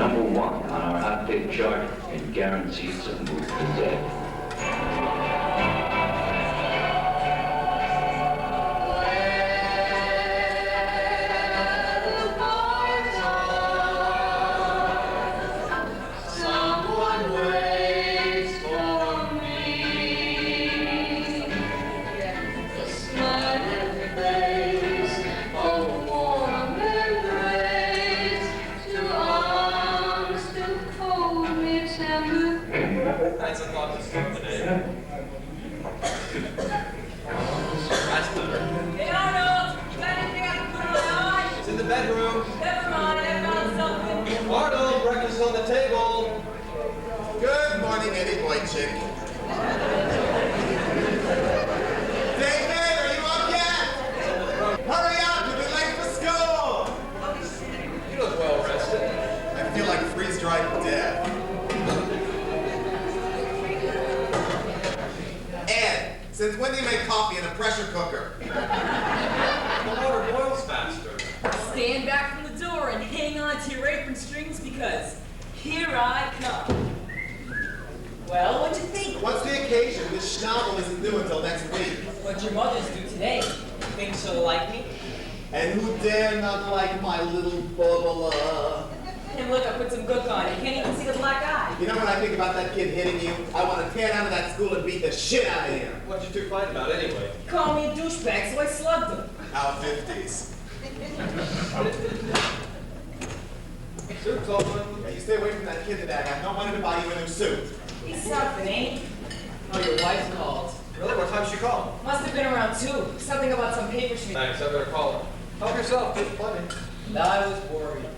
#1 on our hot take chart and guarantees to move the dead. That's a thought this one today. That's better. Hey Arnold, you got anything I can put on my eye? It's in the bedroom. Never mind, I found something. Arnold, breakfast on the table. Good morning, Eddie Boy Chick. David, are you up yet? Hurry up, you'll be late for school. You look well rested. I feel like freeze-dried death. Ed, since when do you make coffee in a pressure cooker? The water boils faster. Stand back from the door and hang on to your apron strings because here I come. Well, what'd you think? What's the occasion? This novel isn't due until next week. What your mother's do today. Think she'll like me? And who dare not like my little bubbler? And look, I put some gook on. You can't even see the black eye. You know what I think about that kid hitting you? I want to tear down to that school and beat the shit out of him. What'd you two fight about anyway? He called me a douchebag, so I slugged him. Our 50s. Soup's open. Yeah, you stay away from that kid today. I got no money to buy you a new suit. He's something, ain't he? Oh, your wife called. Really? What time she call? Must have been around 2. Something about some paper she... Thanks, I better call her. Help yourself, get plenty. I was worried.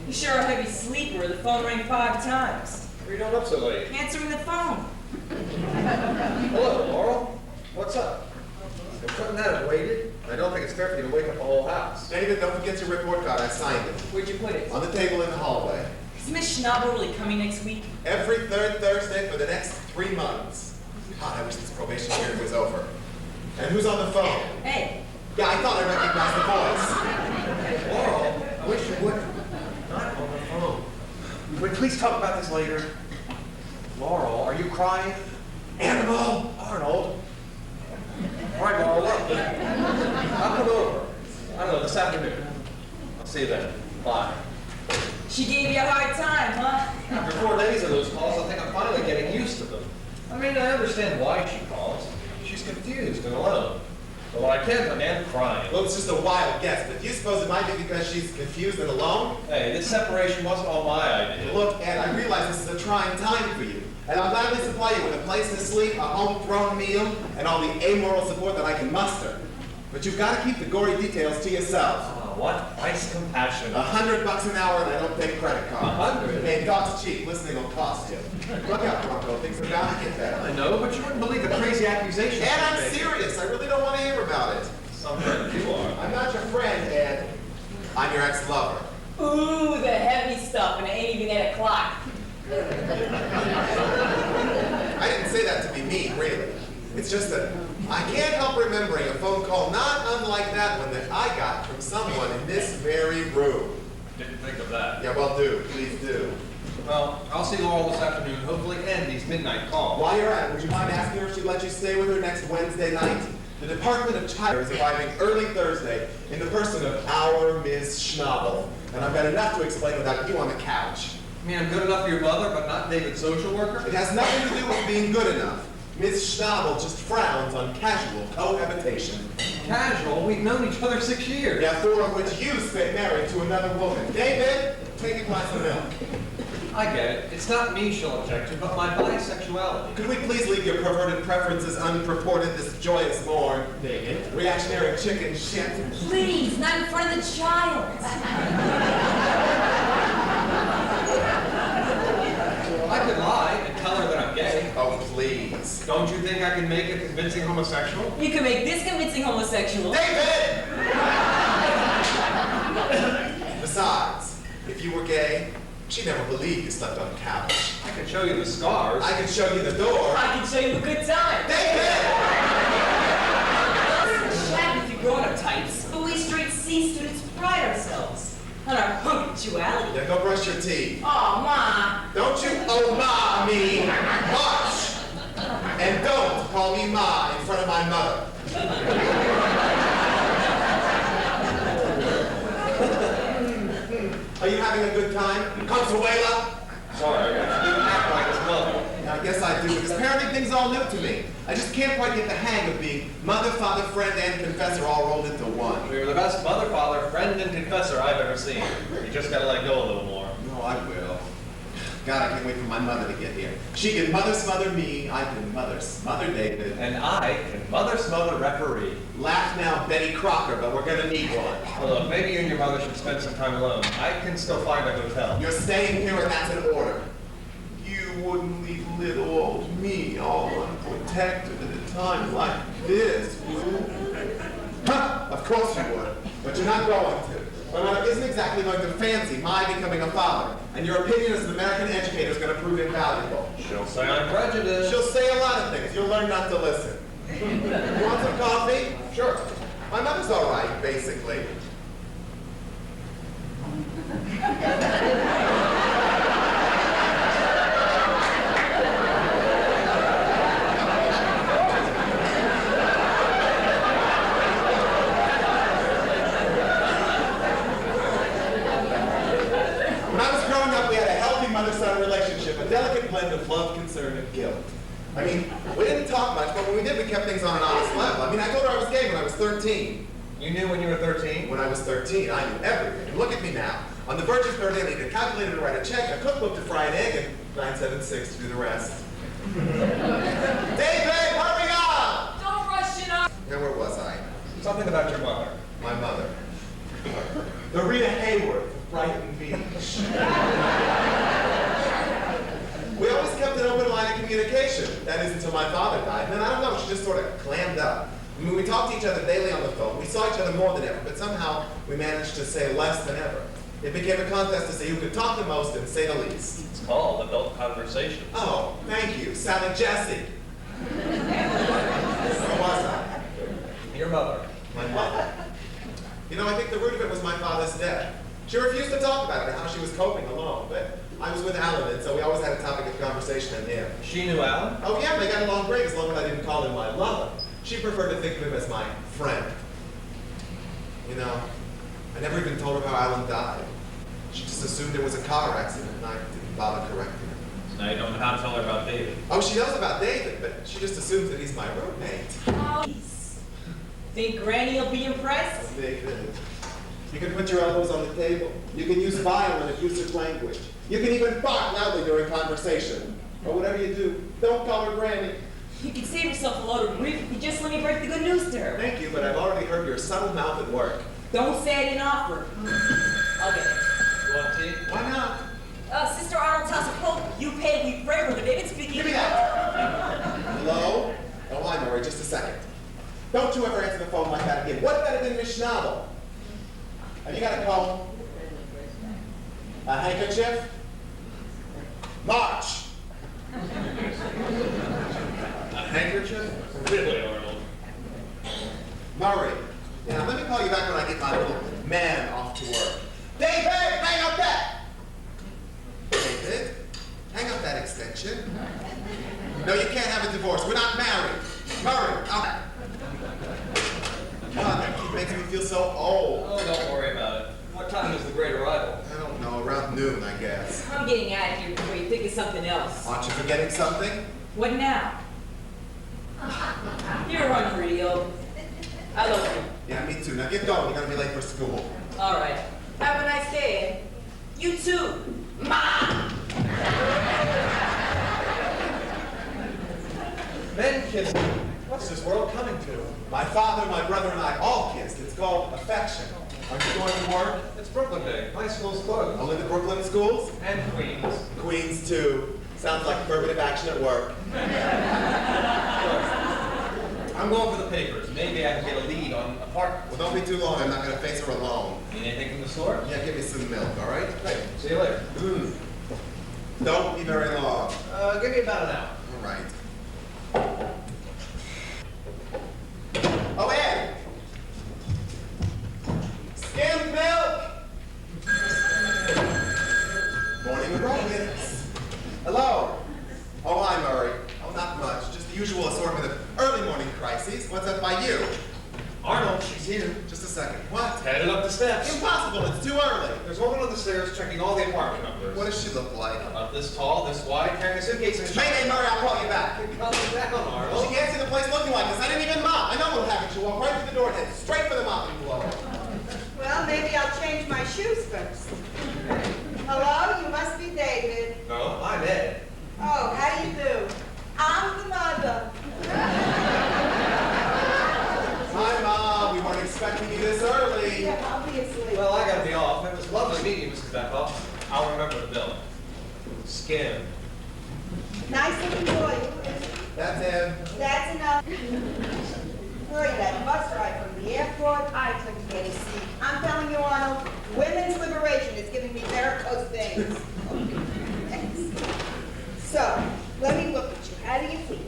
You sure a heavy sleeper. The phone rang 5 times. What are you doing up so late? Answering the phone. Hello, Laurel. What's up? You couldn't that have waited? I don't think it's fair for you to wake up the whole house. David, don't forget your report card. I signed it. Where'd you put it? On the table in the hallway. Is Miss Schnabel really coming next week? Every third Thursday for the next 3 months. God, I wish this probation period was over. And who's on the phone? Hey. Yeah, I thought I recognized the voice. Laurel, I wish you would. Not on the phone. Would please talk about this later? Laurel, are you crying? Animal! Arnold. All right, Laurel, look. I'll come over. I don't know, this afternoon. I'll see you then. Bye. She gave you a hard time, huh? After 4 days of those calls, I think I'm finally getting used to them. I mean, I understand why she calls. She's confused and alone. But what I can't understand, crying. Well, it's just a wild guess, but do you suppose it might be because she's confused and alone? Hey, this separation wasn't all my idea. Look, Ed, I realize this is a trying time for you, and I'll gladly supply you with a place to sleep, a home-thrown meal, and all the amoral support that I can muster. But you've got to keep the gory details to yourself. Oh, what nice compassion. $100 an hour, and I don't take credit cards. 100? Hey, God's cheap. Listening will cost you. Look out, Bronco. Things are bound to get better. I know, but you wouldn't believe the crazy accusations. Ed, I'm she's making. serious. I really don't want to hear about it. Some friend you are. I'm not your friend, Ed. I'm your ex-lover. Ooh, the heavy stuff, and it ain't even 8 o'clock. I didn't say that to be mean, really. It's just that I can't help remembering a phone call not unlike that one that I got from someone in this very room. Didn't think of that. Yeah, well, do. Please do. Well, I'll see Laurel this afternoon, hopefully end these midnight calls. While you're at it, would you mind asking her if she'd let you stay with her next Wednesday night? The Department of Child is arriving early Thursday in the person of our Ms. Schnabel. And I've got enough to explain without you on the couch. I mean, I'm good enough for your mother, but not David's social worker? It has nothing to do with being good enough. Ms. Schnabel just frowns on casual cohabitation. Casual? We've known each other 6 years. Yeah, 4 of which you spent married to another woman. David, take a glass of milk. I get it. It's not me she'll object to, but my bisexuality. Could we please leave your perverted preferences unpurported this joyous morn? David? Reactionary chicken shit. Please, not in front of the child. I could lie and tell her that I'm gay. Oh, please. Don't you think I can make a convincing homosexual? You can make this convincing homosexual. David! Besides, if you were gay, she'd never believe you slept on the couch. I can show you the scars. I can show you the door. I can show you a good time. David! Chat with you grown-up types, but we straight C students pride ourselves. on our punctuality. Yeah, go brush your teeth. Oh, Ma. Don't you oh-ma me much. And don't call me Ma in front of my mother. Are you having a good time, Consuela? Sorry, you act like his mother. I guess I do, because parenting thing's all new to me. I just can't quite get the hang of being mother, father, friend, and confessor all rolled into one. You're the best mother, father, friend, and confessor I've ever seen. You just gotta let go a little more. No, I will. God, I can't wait for my mother to get here. She can mother smother me, I can mother smother David. And I can mother smother referee. Laugh now, Betty Crocker, but we're gonna need one. Well, look, maybe you and your mother should spend some time alone. I can still find a hotel. You're staying here and that's an order. You wouldn't leave little old me all unprotected at a time like this, would you? Huh, of course you would, but you're not going to. My mother isn't exactly going to fancy my becoming a father, and your opinion as an American educator is going to prove invaluable. She'll say I'm prejudiced. She'll say a lot of things. You'll learn not to listen. You want some coffee? Sure. My mother's all right, basically. Mother-son relationship, a delicate blend of love, concern, and guilt. I mean, we didn't talk much, but when we did, we kept things on an honest level. I mean, I told her I was gay when I was 13. You knew when you were 13? When I was 13, I knew everything. And look at me now. On the verge of 30, I need a calculator to write a check, a cookbook to fry an egg, and 976 to do the rest. David, hurry up! Don't rush it up. Now, where was I? Something about your mother. My mother. The Rita Hayworth of Brighton Beach. We always kept an open line of communication. That is until my father died. And then, I don't know, she just sort of clammed up. I mean, we talked to each other daily on the phone. We saw each other more than ever, but somehow we managed to say less than ever. It became a contest to see who could talk the most and say the least. It's called adult conversation. Oh, thank you. Sally Jesse. Where was I? Your mother. My mother. You know, I think the root of it was my father's death. She refused to talk about it and how she was coping alone, but I was with Alan, and so we always had a topic of conversation in him. She knew Alan? Oh yeah, they got along great as long as I didn't call him my lover. She preferred to think of him as my friend. You know, I never even told her how Alan died. She just assumed it was a car accident, and I didn't bother correcting her. So now you don't know how to tell her about David. Oh, she knows about David, but she just assumes that he's my roommate. Oh, think Granny'll be impressed? David, you can put your elbows on the table. You can use vile and abusive language. You can even bark loudly during conversation. But whatever you do, don't call her Granny. You can save yourself a load of grief if you just let me break the good news to her. Thank you, but I've already heard your subtle mouth at work. Don't say I didn't offer. I'll get it. You want tea? Why not? Sister Arnold's house of hope. You pay, we pray, Brother David speaking. Give me that. Hello? Oh, hi, Murray, just a second. Don't you ever answer the phone like that again. What better than Miss Schnabel? Have you got a comb? A handkerchief? March! A handkerchief? Really, Arnold? Murray. Yeah, let me call you back when I get my little man off to work. David, hang up that! David, hang up that extension. No, you can't have a divorce. We're not married. Murray, God, that kid makes me feel so old. Oh, don't worry about it. What time is the great arrival? I don't know, around noon, I guess. I'm getting out of here before you think of something else. Aren't you forgetting something? What now? You're unreal. I love you. Yeah, me too. Now get going. You're gonna be late for school. All right. Have a nice day. You too. Ma! Men kissing. What's this world coming to? My father, my brother, and I all kissed. It's called affection. Aren't you going to work? It's Brooklyn Day. My school's closed. Only the Brooklyn schools? And Queens. Queens, too. Sounds like affirmative action at work. I'm going for the papers. Maybe I can get a lead on apartments. Well, don't be too long. I'm not going to face her alone. Need anything from the store? Yeah, give me some milk, all right? Great. See you later. Don't be very long. Give me about an hour. All right. Oh, Ed! Skimmed milk! second. What? Headed up the steps. Impossible, it's too early. There's a woman on the stairs checking all the apartment numbers. What does she look like? About this tall, this wide, carrying a suitcase in Mayday, Murray, I'll call you back. Calm down, Arnold. She can't see the place looking like this. I didn't even mop. I know what'll happen. She'll walk right through the door and head straight for the mopping blower. Well, maybe I'll change my shoes first. Hello, you must be David. No, I'm Ed. Oh, how do you do? I'm the mother. Hi, Mom. We weren't expecting you this early. Yeah, obviously. Well, I gotta be off. It was lovely meeting you, Mrs. Beckoff. I'll remember the bill. Skin. Nice looking boy. That's him. That's enough. Hurry, that bus ride from the airport, I couldn't get a seat. I'm telling you, Arnold, women's liberation is giving me varicose veins. Thanks. So, let me look at you. How do you feel?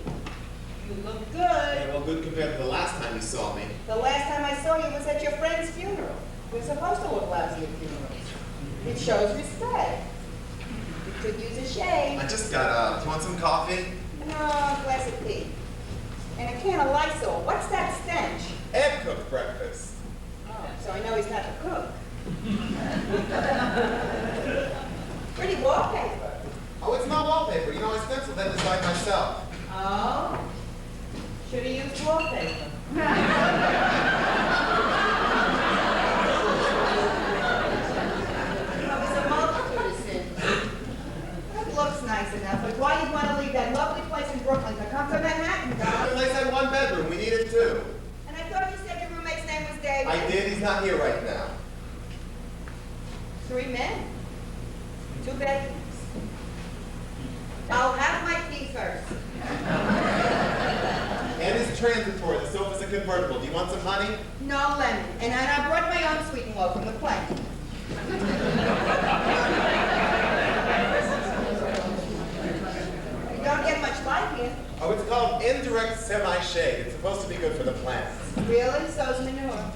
You look good. Yeah, well, good compared to the last time you saw me. The last time I saw you was at your friend's funeral. We're supposed to look lousy at funerals. It shows respect. You could use a shave. I just got up. Do you want some coffee? No, a glass of tea. And a can of Lysol. What's that stench? Ed cooked breakfast. Oh, so I know he's not the cook. Pretty wallpaper. Oh, it's not wallpaper. You know, I stenciled that design myself. Oh? Should have used wallpaper. There's a multitude of sins. That looks nice enough, but why you'd want to leave that lovely place in Brooklyn to come to Manhattan, The Doc? place had one bedroom. We needed two. And I thought you said your roommate's name was David. I did. He's not here right now. 3 men. 2 bedrooms. I'll have my tea first. And it's transitory. The sofa's a convertible. Do you want some honey? No lemon. And I brought my own sweetened loaf from the plane. You don't get much light here. Oh, it's called indirect semi-shade. It's supposed to be good for the plants. Really? So's manure.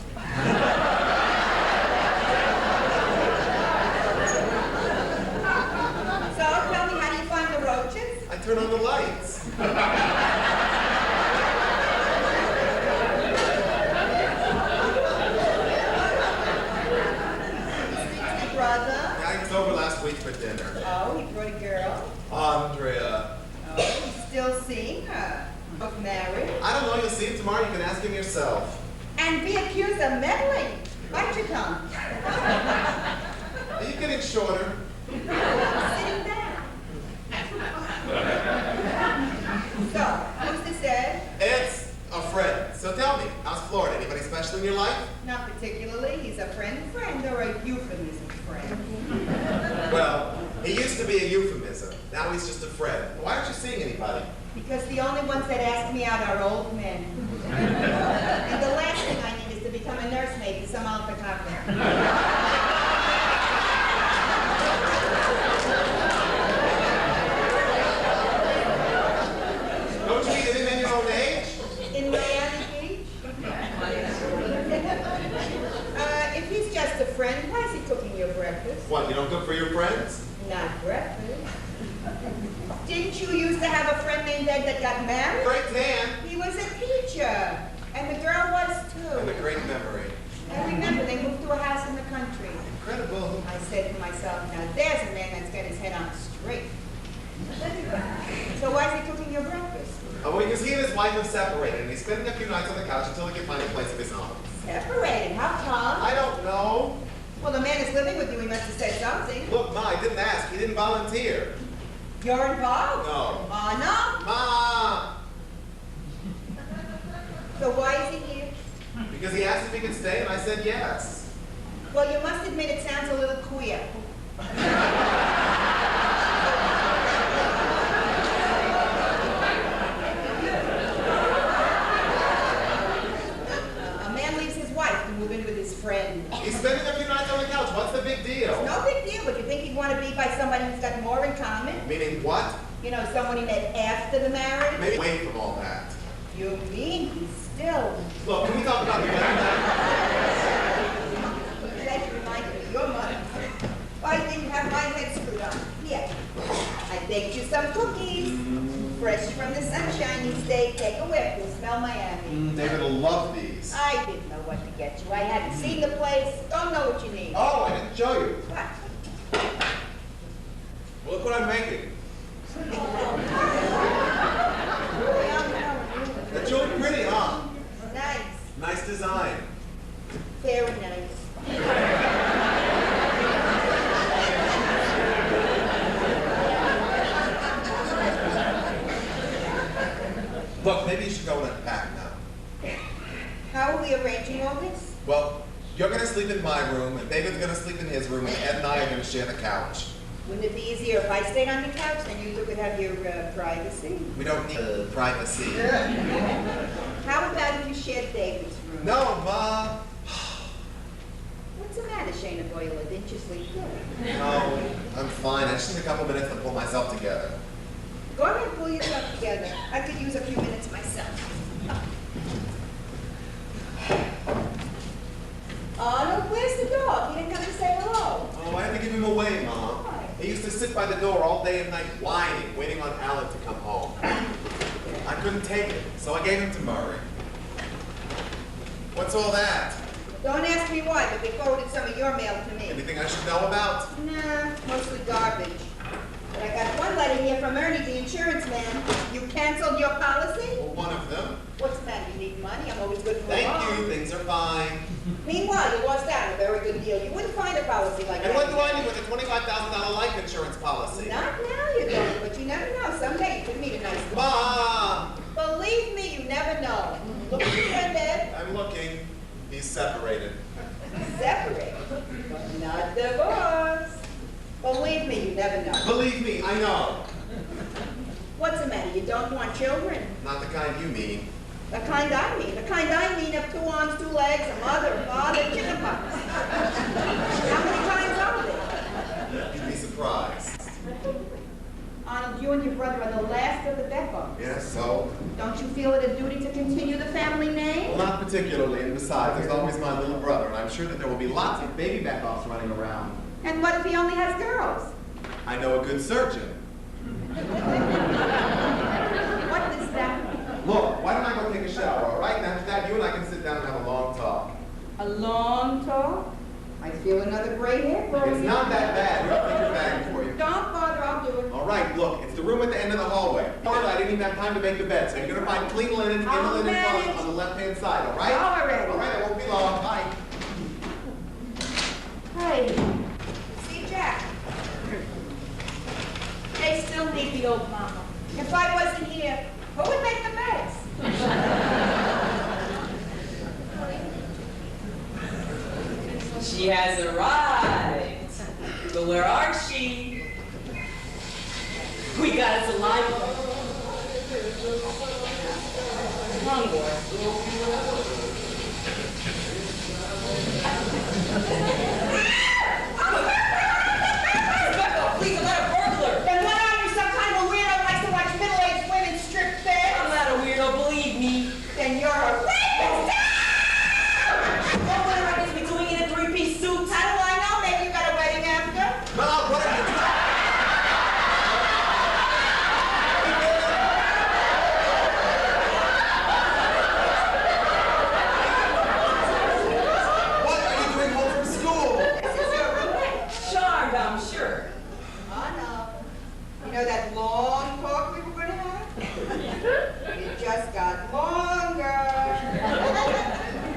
So, tell me, how do you find the roaches? I turn on the lights. Your brother? Yeah, he was over last week for dinner. Oh, he brought a girl. Andrea. Oh, he's still seeing her. Of marriage. I don't know. You'll see him tomorrow. You can ask him yourself. And be accused of meddling. Bite your tongue. Are you getting shorter? Sitting down. So, who's this Ed? It's a friend. So tell me, how's Florida? Anybody special in your life? Not particularly. He's a friend or a euphemism friend. Well, he used to be a euphemism. Now he's just a friend. Why aren't you seeing anybody? Because the only ones that ask me out are old men. And the last thing I need is to become a nursemaid to some Alpha Don't you meet any men your own age? In Miami Beach? If he's just a friend, why is he cooking your breakfast? What, you don't cook for your friends? Not breakfast. Didn't you used to have a friend named Ed that got married? Great tan. He was a teacher. And the girl was And a too. great memory. I remember they moved to a house in the country. Incredible. I said to myself, now there's a man that's got his head on straight. So why is he cooking your breakfast? Oh, because he and his wife have separated, and he's spending a few nights on the couch until he can find a place of his own. Separated? How come? I don't know. Well, the man is living with you. He must have said something. Look, Ma, I didn't ask. He didn't volunteer. You're involved? No. Oh, Ma! no? So why is he here? Because he asked if he could stay, and I said yes. Well, you must admit it sounds a little queer. A man leaves his wife to move in with his friend. He's spending a few nights on the couch. What's the big deal? No big deal, but you think he'd want to be by somebody who's got more in common? Meaning what? You know, someone he met after the marriage? Maybe away from all that. You mean he's still... Look, can we talk about the wedding That reminds me of your mother. Why didn't you have my head screwed on? Here, I baked you some cookies. Fresh from the sunshine these days. Take a whiff. You'll smell Miami. David will love these. I didn't know what to get you. I hadn't seen the place, don't know what you need. Oh, I didn't show you. What? Well, look what I'm making. Boy, I'm telling you. It's really pretty, huh? Nice. Nice design. Very nice. Look, maybe you should go and unpack now. How are we arranging all this? Well, you're gonna sleep in my room, and David's gonna sleep in his room, and Ed and I are gonna share the couch. Wouldn't it be easier if I stayed on the couch, then you two could have your privacy? We don't need privacy. How about if you shared David's room? No, Ma. What's the matter, Shayna Boyla? Didn't you sleep good? No, I'm fine. I just need a couple minutes to pull myself together. Go ahead, pull yourself together. I could use a few minutes myself. Arnold, where's the dog? He didn't come to say hello. Oh, I had to give him away, Mom. Why? He used to sit by the door all day and night whining, waiting on Alan to come home. I couldn't take it, so I gave him to Murray. What's all that? Don't ask me why, but they forwarded some of your mail to me. Anything I should know about? Nah, mostly garbage. But I got one letter here from Ernie, the insurance man. You canceled your policy? Well, one of them. What's the matter? You need money? I'm always good for a Thank loan. you, things are fine. Meanwhile, you lost out on a very good deal. You wouldn't find a policy like that. And what do I need with a $25,000 life insurance policy? Not now, you don't, but you never know. Someday you could meet a nice girl. Mom! Believe me, you never know. Look at your friend, Ed. I'm looking. He's separated. Separated, but not divorced. Believe me, you never know. Believe me, I know. What's the matter? You don't want children? Not the kind you mean. The kind I mean. The kind I mean have 2 arms, 2 legs, a mother, a father, chicken pox. How many kinds are there? You'd be surprised. Arnold, you and your brother are the last of the Beckos. Yes, so? Don't you feel it a duty to continue the family name? Well, not particularly, and besides, there's always my little brother, and I'm sure that there will be lots of baby Beckoffs running around. And what if he only has girls? I know a good surgeon. What does that mean? Look, why don't I go take a shower, all right? And after that, you and I can sit down and have a long talk. A long talk? I feel another gray hair growing. It's not that bad. Here, I'll take your bag for you. Don't bother, I'll do it. All right, look, it's the room at the end of the hallway. First, I didn't even have time to make the bed, so you're gonna find clean linen in the I'll linen manage. closet on the left-hand side, all right? All right. All right, I won't be long. Bye. Hey, see Jack? They still need the old mama. If I wasn't here, who would make the beds? She has arrived. But where are she? We got us a live one. Come on, boy. Please, I'm not a burglar. Then what are you, some kind of a weirdo who likes to watch middle-aged women strip beds? I'm not a weirdo, believe me. Then you're a rapist! What would I be doing in a 3-piece suit? How do I know? Maybe you got a wedding after? Mom, what are you doing? What are you doing home from school? This is your roommate. Charmed, I'm sure. Oh, no. You know that long talk we were going to have? It just got longer.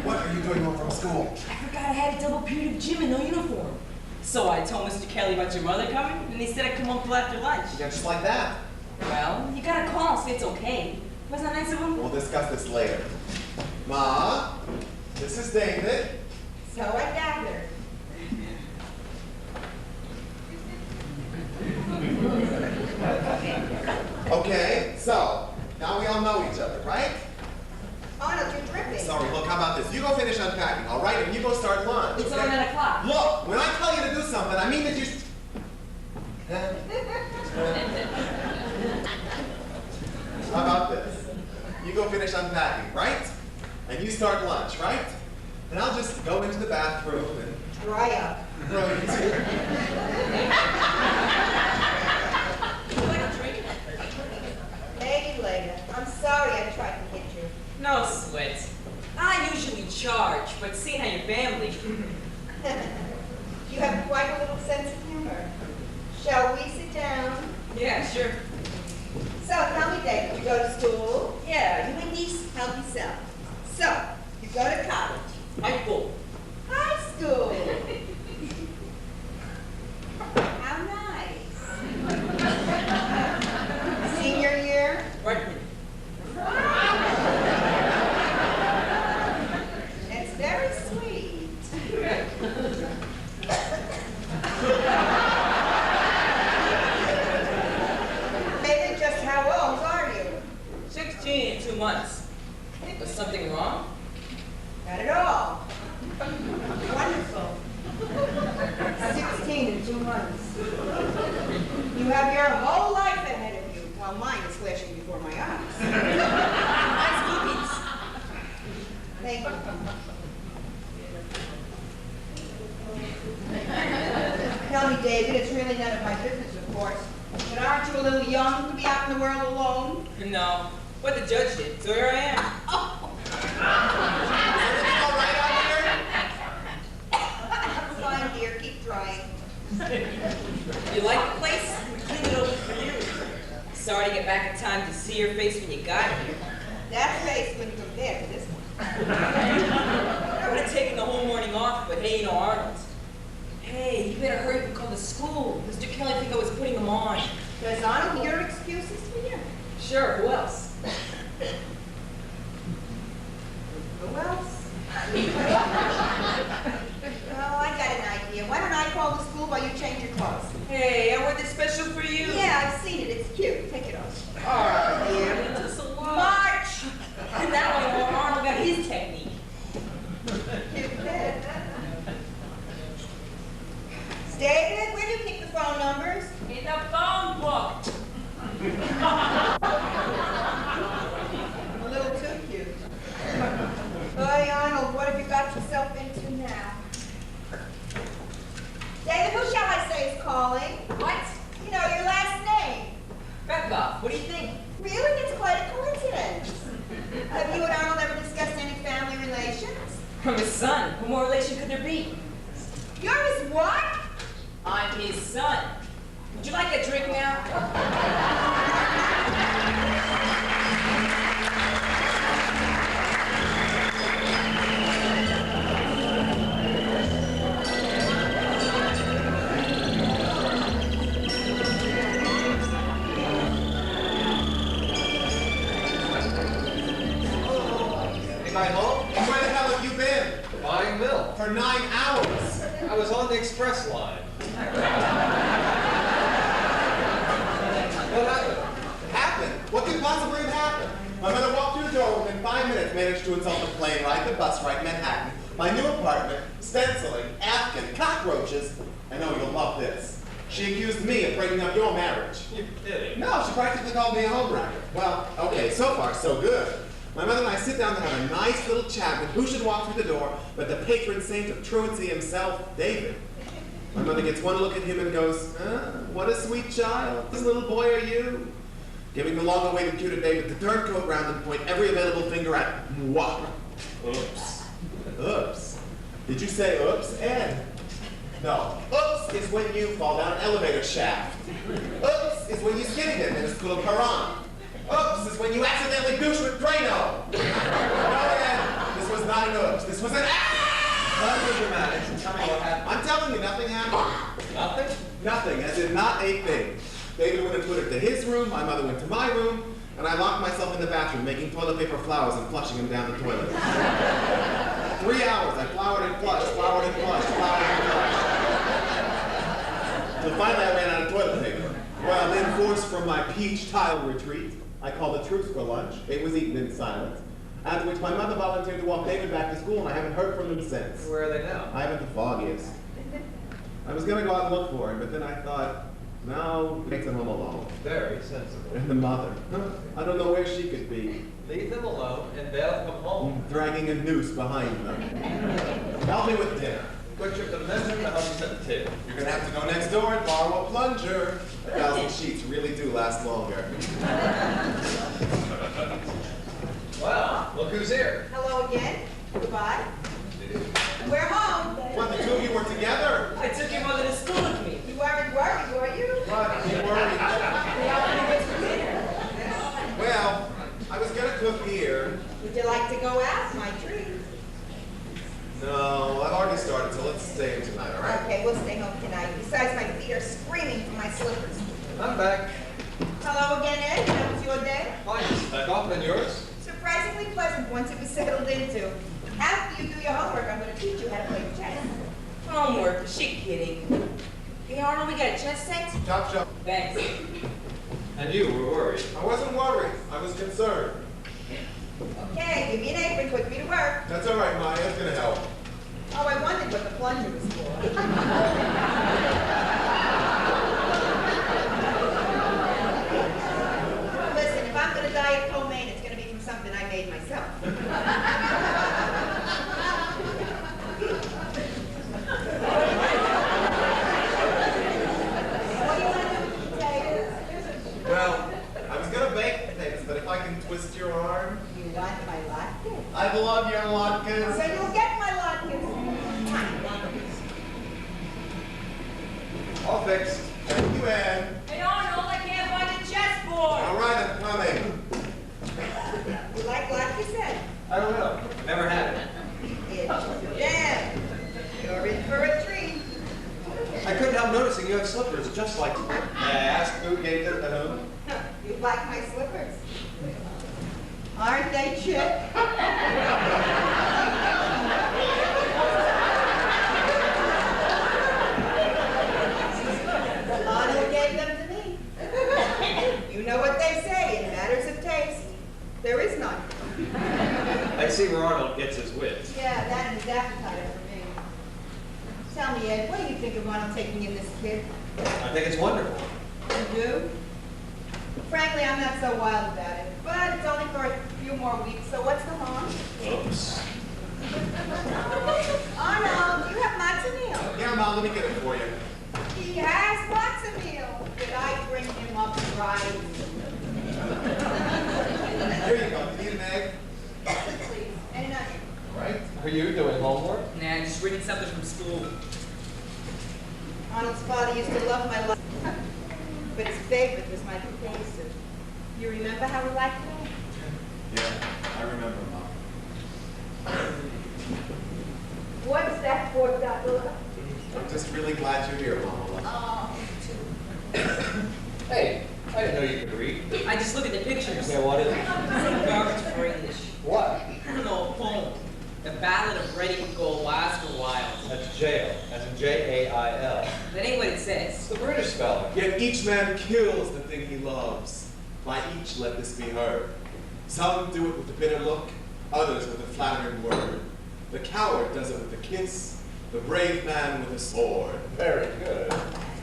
What are you doing home from school? I forgot I had a double period of gym and no uniform. So I told Mr. Kelly about your mother coming, and he said I'd come home till after lunch. Yeah, just like that. Well, you gotta call and say it's okay. Wasn't that nice of him? We'll discuss this later. Ma, this is David. So I gathered. Okay, so now we all know each other, right? Arnold, you're dripping. Sorry, look, how about this? You go finish unpacking, all right? And you go start lunch. It's okay? on 9 o'clock. Look, when I tell you to do something, I mean that you... How about this? You go finish unpacking, right? And you start lunch, right? And I'll just go into the bathroom and... Dry up. Right. Would you like a drink? Maybe later. I'm sorry I tried to hit you. No sweat. I usually charge, but seeing how you're family. You have quite a little sense of humor. Shall we sit down? Yeah, sure. So, tell me, Dave, you go to school? Yeah. You Indies, help yourself. So, you go to college. High school. High school. How nice. Senior year? Freshman. It's very sweet. Maybe just how old are you? 16 in 2 months. Was something wrong? Not at all. Wonderful. 16 in 2 months. You have your whole life ahead of you, while mine is flashing before my eyes. Nice cookies. Thank you. Tell me, David, it's really none of my business, of course, but aren't you a little young to be out in the world alone? No. What the judge did, so here I am. Everything all right out here? Fine, dear, keep trying. You like the place? We cleaned it over for you. Sorry to get back in time to see your face when you got here. That face when you compare to this one. I would have taken the whole morning off, but hey, you know Arnold. Hey, you better hurry up and call the school. Mr. Kelly think I was putting him on. Does Arnold hear excuses for you? Sure, who else? Who else? Oh, I got an idea. Why don't I call the school while you change your clothes? Hey, I wore this special for you. Yeah, I've seen it. It's cute. Take it off. All right, dear. It took so long. March! And that way Arnold got his technique. David, where do you keep the phone numbers? In the phone book. A little too cute. Boy, Arnold, what have you got yourself into now? David, who shall I say is calling? What? You know, your last name. Becca, what do you think? Really? It's quite a coincidence. Have you and Arnold ever discussed any family relations? I'm his son. What more relation could there be? You're his what? I'm his son. Would you like a drink now? Anybody home? Where the hell have you been? Buying milk. For 9 hours. I was on the express line. What happened? What could possibly have happened? My mother walked through the door within 5 minutes, managed to insult the plane ride, the bus ride, Manhattan, my new apartment, stenciling, Afghan, cockroaches, and oh, you'll love this. She accused me of breaking up your marriage. You're kidding. No, she practically called me a homewrecker. Well, okay, so far, so good. My mother and I sit down to have a nice little chat with who should walk through the door but the patron saint of truancy himself, David. My mother gets one look at him and goes, what a sweet child. This little boy are you? Giving the long-awaited cue to David to turn coat round and point every available finger at moi. Oops. Oops. Did you say oops, Ed? No. Oops is when you fall down an elevator shaft. Oops is when you skinny dip in a school of Haran. Oops is when you accidentally douche with Drano. No, Ed, this was not an oops. This was an Not so dramatic. Tell me what happened. I'm telling you, nothing happened. Nothing? Nothing, as in not a thing. David went and put it to his room, my mother went to my room, and I locked myself in the bathroom, making toilet paper flowers and flushing them down the toilet. 3 hours, I flowered and flushed, flowered and flushed, flowered and flushed. So finally I ran out of toilet paper. Well, then forced from my peach tile retreat, I called a truce for lunch. It was eaten in silence. After which my mother volunteered to walk David back to school, and I haven't heard from him since. Where are they now? I haven't the foggiest. I was going to go out and look for him, but then I thought, no, he makes it home alone. Very sensible. And the mother, I don't know where she could be. Leave them alone and they'll come home. Dragging a noose behind them. Help me with dinner. Quick trip to the men's room to help you set the table. You're going to have to go next door and borrow a plunger. 1,000 sheets really do last longer. Well, look who's here. Hello again. Goodbye. Where two of you were together. I took your mother to school with me. You weren't worried, were you? What? Don't worry. We all want to get some dinner. Well, I was gonna cook here. Would you like to go out, my treat? No, I've already started, so let's stay in tonight, all right? Okay, we'll stay home tonight. Besides, my feet are screaming for my slippers. I'm back. Hello again, Ed. How was your day? Fine. Back off and yours? Surprisingly pleasant once it was settled into. After you do your homework, I'm going to teach you how to play chess. Homework, is she kidding? Hey Arnold, we got a chess set? Chop, chop. Thanks. And you were worried. I wasn't worried. I was concerned. Okay, give me an apron, put me to work. That's all right, Maya. It's gonna help. Oh, I wondered what the plunger was for. Listen, if I'm going to diet co-main, it's going to be from something I made myself. What do you want to do with the potatoes? Well, I was gonna bake potatoes, but if I can twist your arm. You want my latkes? I love your latkes. So you'll get my latkes. All fixed. Thank you, Ann. Hey Arnold, I can't find a chessboard. All right, I'm coming. You like latkes, Ed? I don't know. Never had it. It's jam. You're in for a treat. I couldn't help noticing you have slippers just like. May I ask who gave them to whom? You like my slippers? Aren't they chic? Arnold gave them to me. You know what they say, in matters of taste, there is none. I see where Arnold gets his wits. Yeah, that and his appetite for me. Tell me, Ed, what do you think of Arnold taking in this kid? I think it's wonderful. You do? Frankly, I'm not so wild about it, but it's only for a few more weeks, so what's the harm? Oops. Arnold, do you have matzo meal? Yeah, Mom, let me get it for you. He has matzo meal. Did I bring him up right? Here you go. You need an egg? Please, and All right. Are you doing homework? Nah, just reading something from school. Arnold's father used to love my life, but his favorite was my potato soup. You remember how we liked it? Yeah, I remember, Mom. What's that for, Dada? I'm just really glad you're here, Mama. Oh, Hey, I didn't know you could read. I just look at the pictures. Yeah, what is it? Garbage for English. What? I don't know, a poem. The Ballad of Ready to Go Oscar Wilde. That's jail, as in Jail. That ain't what it It's says. the British spelling. Yet each man kills the thing he loves. By each let this be heard. Some do it with a bitter look, others with a flattering word. The coward does it with a kiss, the brave man with a sword. Very good.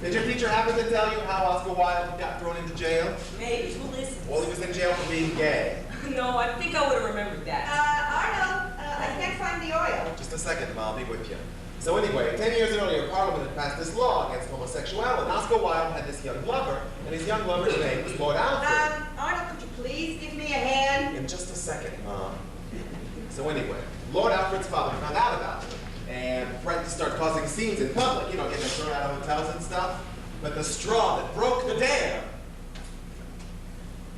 Did your teacher happen to tell you how Oscar Wilde got thrown into jail? Maybe, who listens? Well, he was in jail for being gay. No, I think I would have remembered that. Arnold, I can't find the oil. Just a second, Mom, I'll be with you. So anyway, 10 years earlier, Parliament had passed this law against homosexuality. Oscar Wilde had this young lover, and his young lover's name was Lord Alfred. Arnold, could you please give me a hand? In just a second, Mom. So anyway, Lord Alfred's father found out about it and threatened to start causing scenes in public, you know, getting thrown out of hotels and stuff. But the straw that broke the dam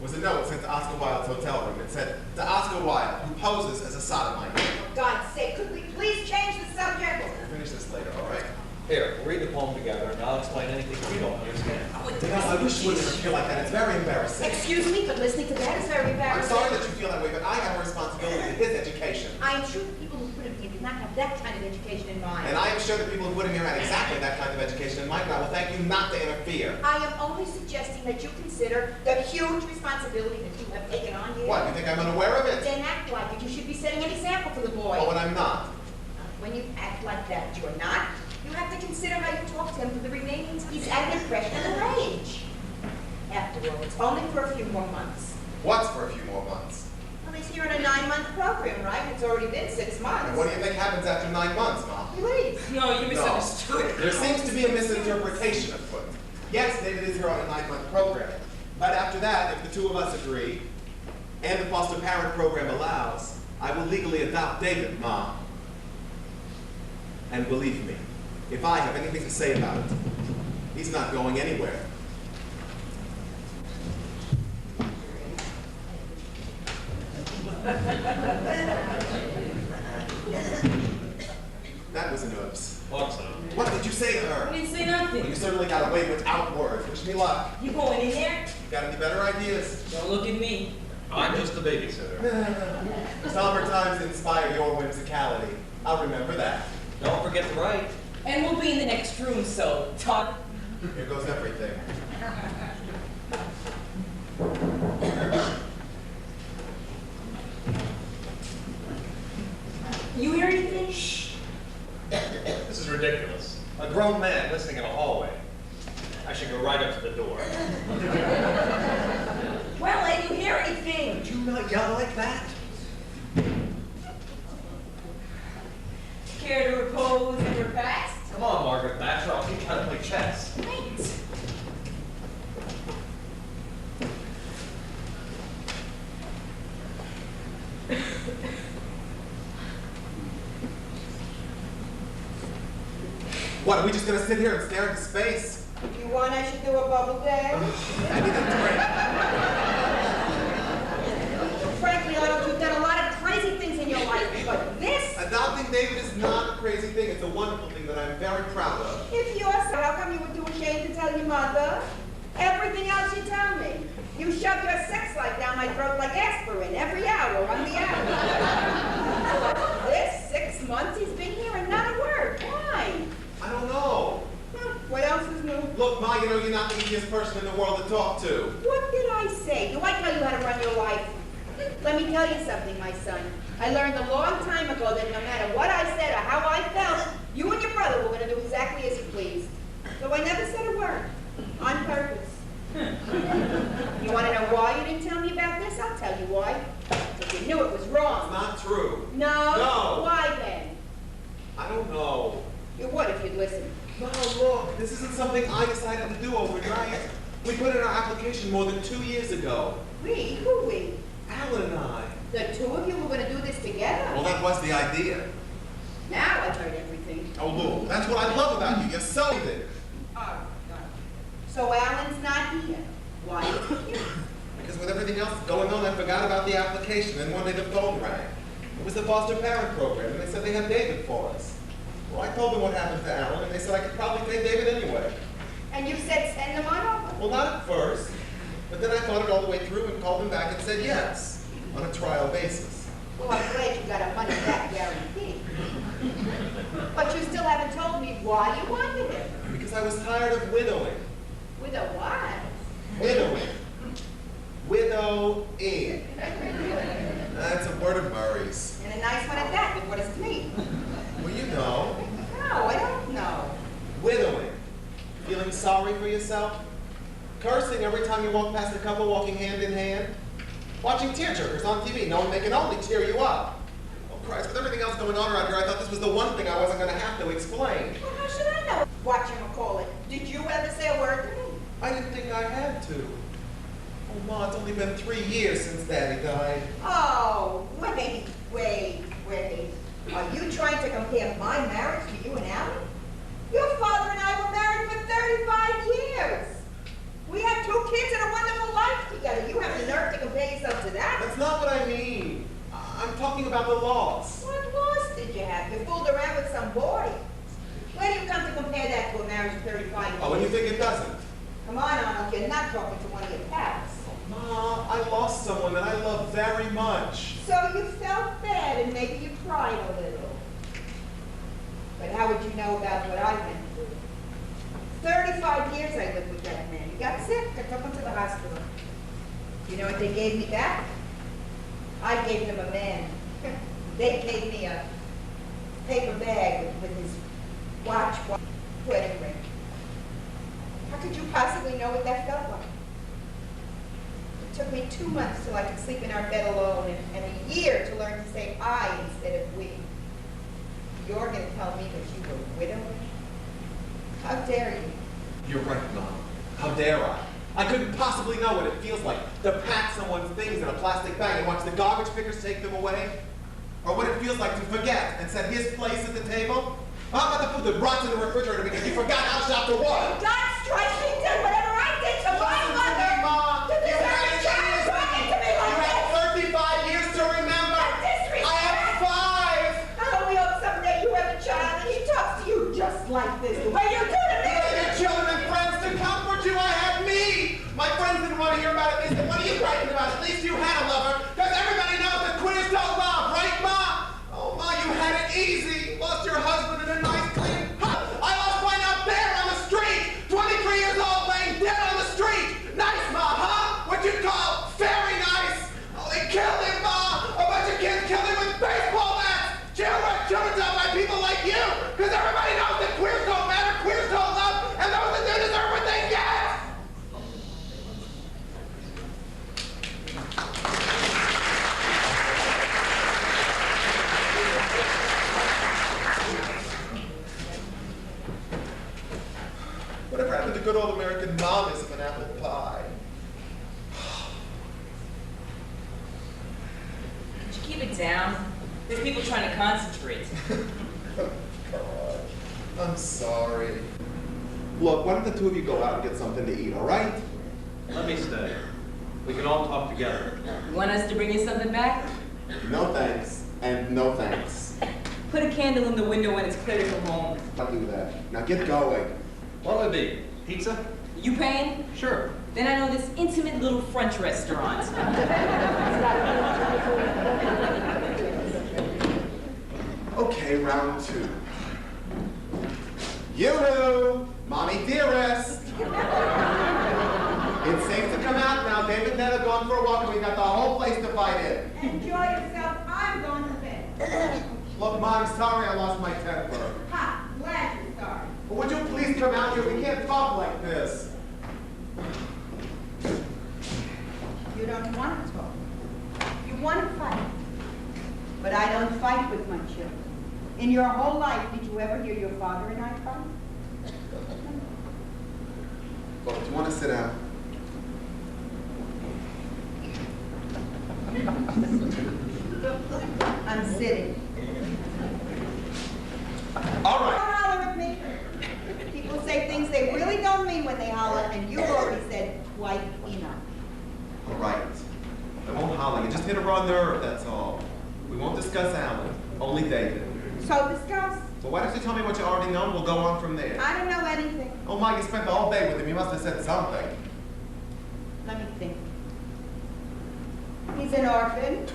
was a note sent to Oscar Wilde's hotel room. It said, to Oscar Wilde, who poses as a sodomite. For God's sake, could we please change the subject? We'll finish this later, all right? Here, we'll read the poem together, and I'll explain anything we don't understand. You know, I wish you wouldn't ever feel like that. It's very embarrassing. Excuse me, but listening to that is very I'm embarrassing. sorry that you feel that way, but I have a responsibility to his education. I am sure the people who put him here did not have that kind of education in mind. And I am sure that people who put him here had exactly that kind of education in mind, and I will thank you not to interfere. I am only suggesting that you consider the huge responsibility that you have taken on here. What, you think I'm unaware of it? Then act like it. You should be setting an example for the boy. Oh, and I'm not. When you act like that, you're not. You have to consider how you talk to him for the remaining. He's at an impressionable age. After all, it's only for a few more months. What's for a few more months? Well, he's here in a 9-month program, right? It's already been 6 months. And what do you think happens after 9 months, Mom? He leaves. No, you misunderstood. There seems to be a misinterpretation afoot. Yes, David is here on a 9-month program. But after that, if the two of us agree, and the foster parent program allows, I will legally adopt David, Mom. And believe me, if I have anything to say about it. He's not going anywhere. That was nerves. What's up? What did you say to her? I didn't say Well, nothing. you certainly got away without words. Wish me luck. You going in there? Got any better ideas? Don't look at me. I'm just the babysitter. Somber times inspire your whimsicality. I'll remember that. Don't forget to write. And we'll be in the next room, so Todd. Here goes everything. You hear anything? Shh. This is ridiculous. A grown man listening in a hallway. I should go right up to the door. Well, ain't you hear anything? Did you not yell like that? Care to repose in your past? Come on, Margaret Thatcher. I'll teach you how to play chess. Wait. What, are we just gonna sit here and stare into space? If you want, I should do a bubble dance. Maybe the drink. Frankly, Otto, you've done a lot of crazy things in your life, but this, Adopting David is not a crazy thing. It's a wonderful thing that I'm very proud of. if you're so, how come you were too ashamed to tell your mother? Everything else you tell me. You shove your sex life down my throat like aspirin every hour on the hour. This 6 months he's been here and not a word. Why? I don't know. What else is new? Look, Ma, you know you're not the easiest person in the world to talk to. What did I say? Do I tell you how to run your life? Let me tell you something, my son. I learned a long time ago that no matter what I said or how I felt, you and your brother were going to do exactly as you pleased. So I never said a word. On purpose. You want to know why you didn't tell me about this? I'll tell you why. Because you knew it was It's wrong. not true. No? No. Why then? I don't know. You would if you'd listen. No, look, this isn't something I decided to do overnight. We put in our application more than 2 years ago. We? Who we? Alan and I. The two of you were going to do this together? Well, that was the idea. Now I've heard everything. Oh, look, that's what I love about you. You're so good. Oh, no. So Alan's not here. Why is he here? Because with everything else going on, I forgot about the application, and one day the phone rang. It was the foster parent program, and they said they had David for us. Well, I told them what happened to Alan, and they said I could probably take David anyway. And you said send them on over. Well, not at first, but then I thought it all the way through and called them back and said yes, on a trial basis. Well, I'm glad you got a money back guarantee. But you still haven't told me why you wanted it. Because I was tired of widowing. With a what? Widowing. Widowing. That's a word of Murray's. And a nice one at that. But what does it mean? Well, you know. No, I don't know. Widowing. Feeling sorry for yourself? Cursing every time you walk past a couple walking hand in hand? Watching tearjerkers on TV, knowing they can only tear you up? Oh, Christ, with everything else going on around here, I thought this was the one thing I wasn't going to have to explain. Well, how should I know? Whatchamacallit. Did you ever say a word to me? I didn't think I had to. Oh, Ma, it's only been 3 years since Daddy died. Oh, wait. Are you trying to compare my marriage to you and Alan? Your father and I were married for 35 years. We had 2 kids and a wonderful life together. You have the nerve to compare yourself to that? That's not what I mean. I'm talking about the loss. What loss did you have? You fooled around with some boy. Where do you come to compare that to a marriage of 35 years? Oh, and you think it doesn't? Come on, Arnold, you're not talking to one of your pals. Ma, I lost someone that I love very much. So you felt bad and maybe you cried a little. But how would you know about what I went through? 35 years I lived with that man. He got sick. I took him to the hospital. You know what they gave me back? I gave them a man. They gave me a paper bag with his watch, wedding ring. How could you possibly know what that felt like? It took me 2 months till I could sleep in our bed alone, and a year to learn to say I instead of we. You're going to tell me that you were widowed? How dare you? You're right, Mom. How dare I? I couldn't possibly know what it feels like to pack someone's things in a plastic bag and watch the garbage pickers take them away. Or what it feels like to forget and set his place at the table. How about the food that rots in the refrigerator because you forgot how to shop for water? God strikes me dead whatever I did to my mother. Ma, To you deserve had a it child easy. talking to me like You this. had 35 years to remember. That disrespect. I have 5. I only hope someday you have a child and he talks to you just like this, the way you do to You me. had your children and friends to comfort you. I had me. My friends didn't want to hear about it. They said, what are you writing about? At least you had a lover. Because everybody knows that queers don't love, right, Ma? Oh, Ma, you had it easy. Lost your husband in a nice clean. I lost mine out there on the street. 23 years old, laying dead on the street. Nice, Ma, huh? What you call very nice? Oh, they killed him, Ma. A bunch of kids killed him with baseball bats. Children don't by people like you. Because everybody knows that queers don't matter, queers don't love, and those that do deserve what they get. Whatever happened to good old American mamas of an apple pie? Could you keep it down? There's people trying to concentrate. God, I'm sorry. Look, why don't the two of you go out and get something to eat, all right? Let me stay. We can all talk together. You want us to bring you something back? No thanks, and no thanks. Put a candle in the window when it's clear to come home. I'll do that. Now get going. What'll it be? Pizza? You paying? Sure. Then I know this intimate little French restaurant. Okay, round 2. Yoo-hoo! Mommy dearest! It's safe to come out now. David and Ned are gone for a walk and we got the whole place to fight in. Enjoy yourself. I'm going to bed. Look, Mom, I'm sorry I lost my temper. Ha! Glad you're sorry. But would you please come out here? We can't talk like this. You don't want to talk. You want to fight. But I don't fight with my children. In your whole life, did you ever hear your father and I fight? Look, do you want to sit down? I'm sitting. All Don't right. holler at me. People say things they really don't mean when they holler, and you've already said quite enough. All right. I won't holler. You just hit a raw nerve, that's all. We won't discuss Alan. Only David. So discuss. Well, why don't you tell me what you already know and we'll go on from there. I don't know anything. Oh, Ma, you spent the whole day with him. You must have said something. Let me think. He's an orphan.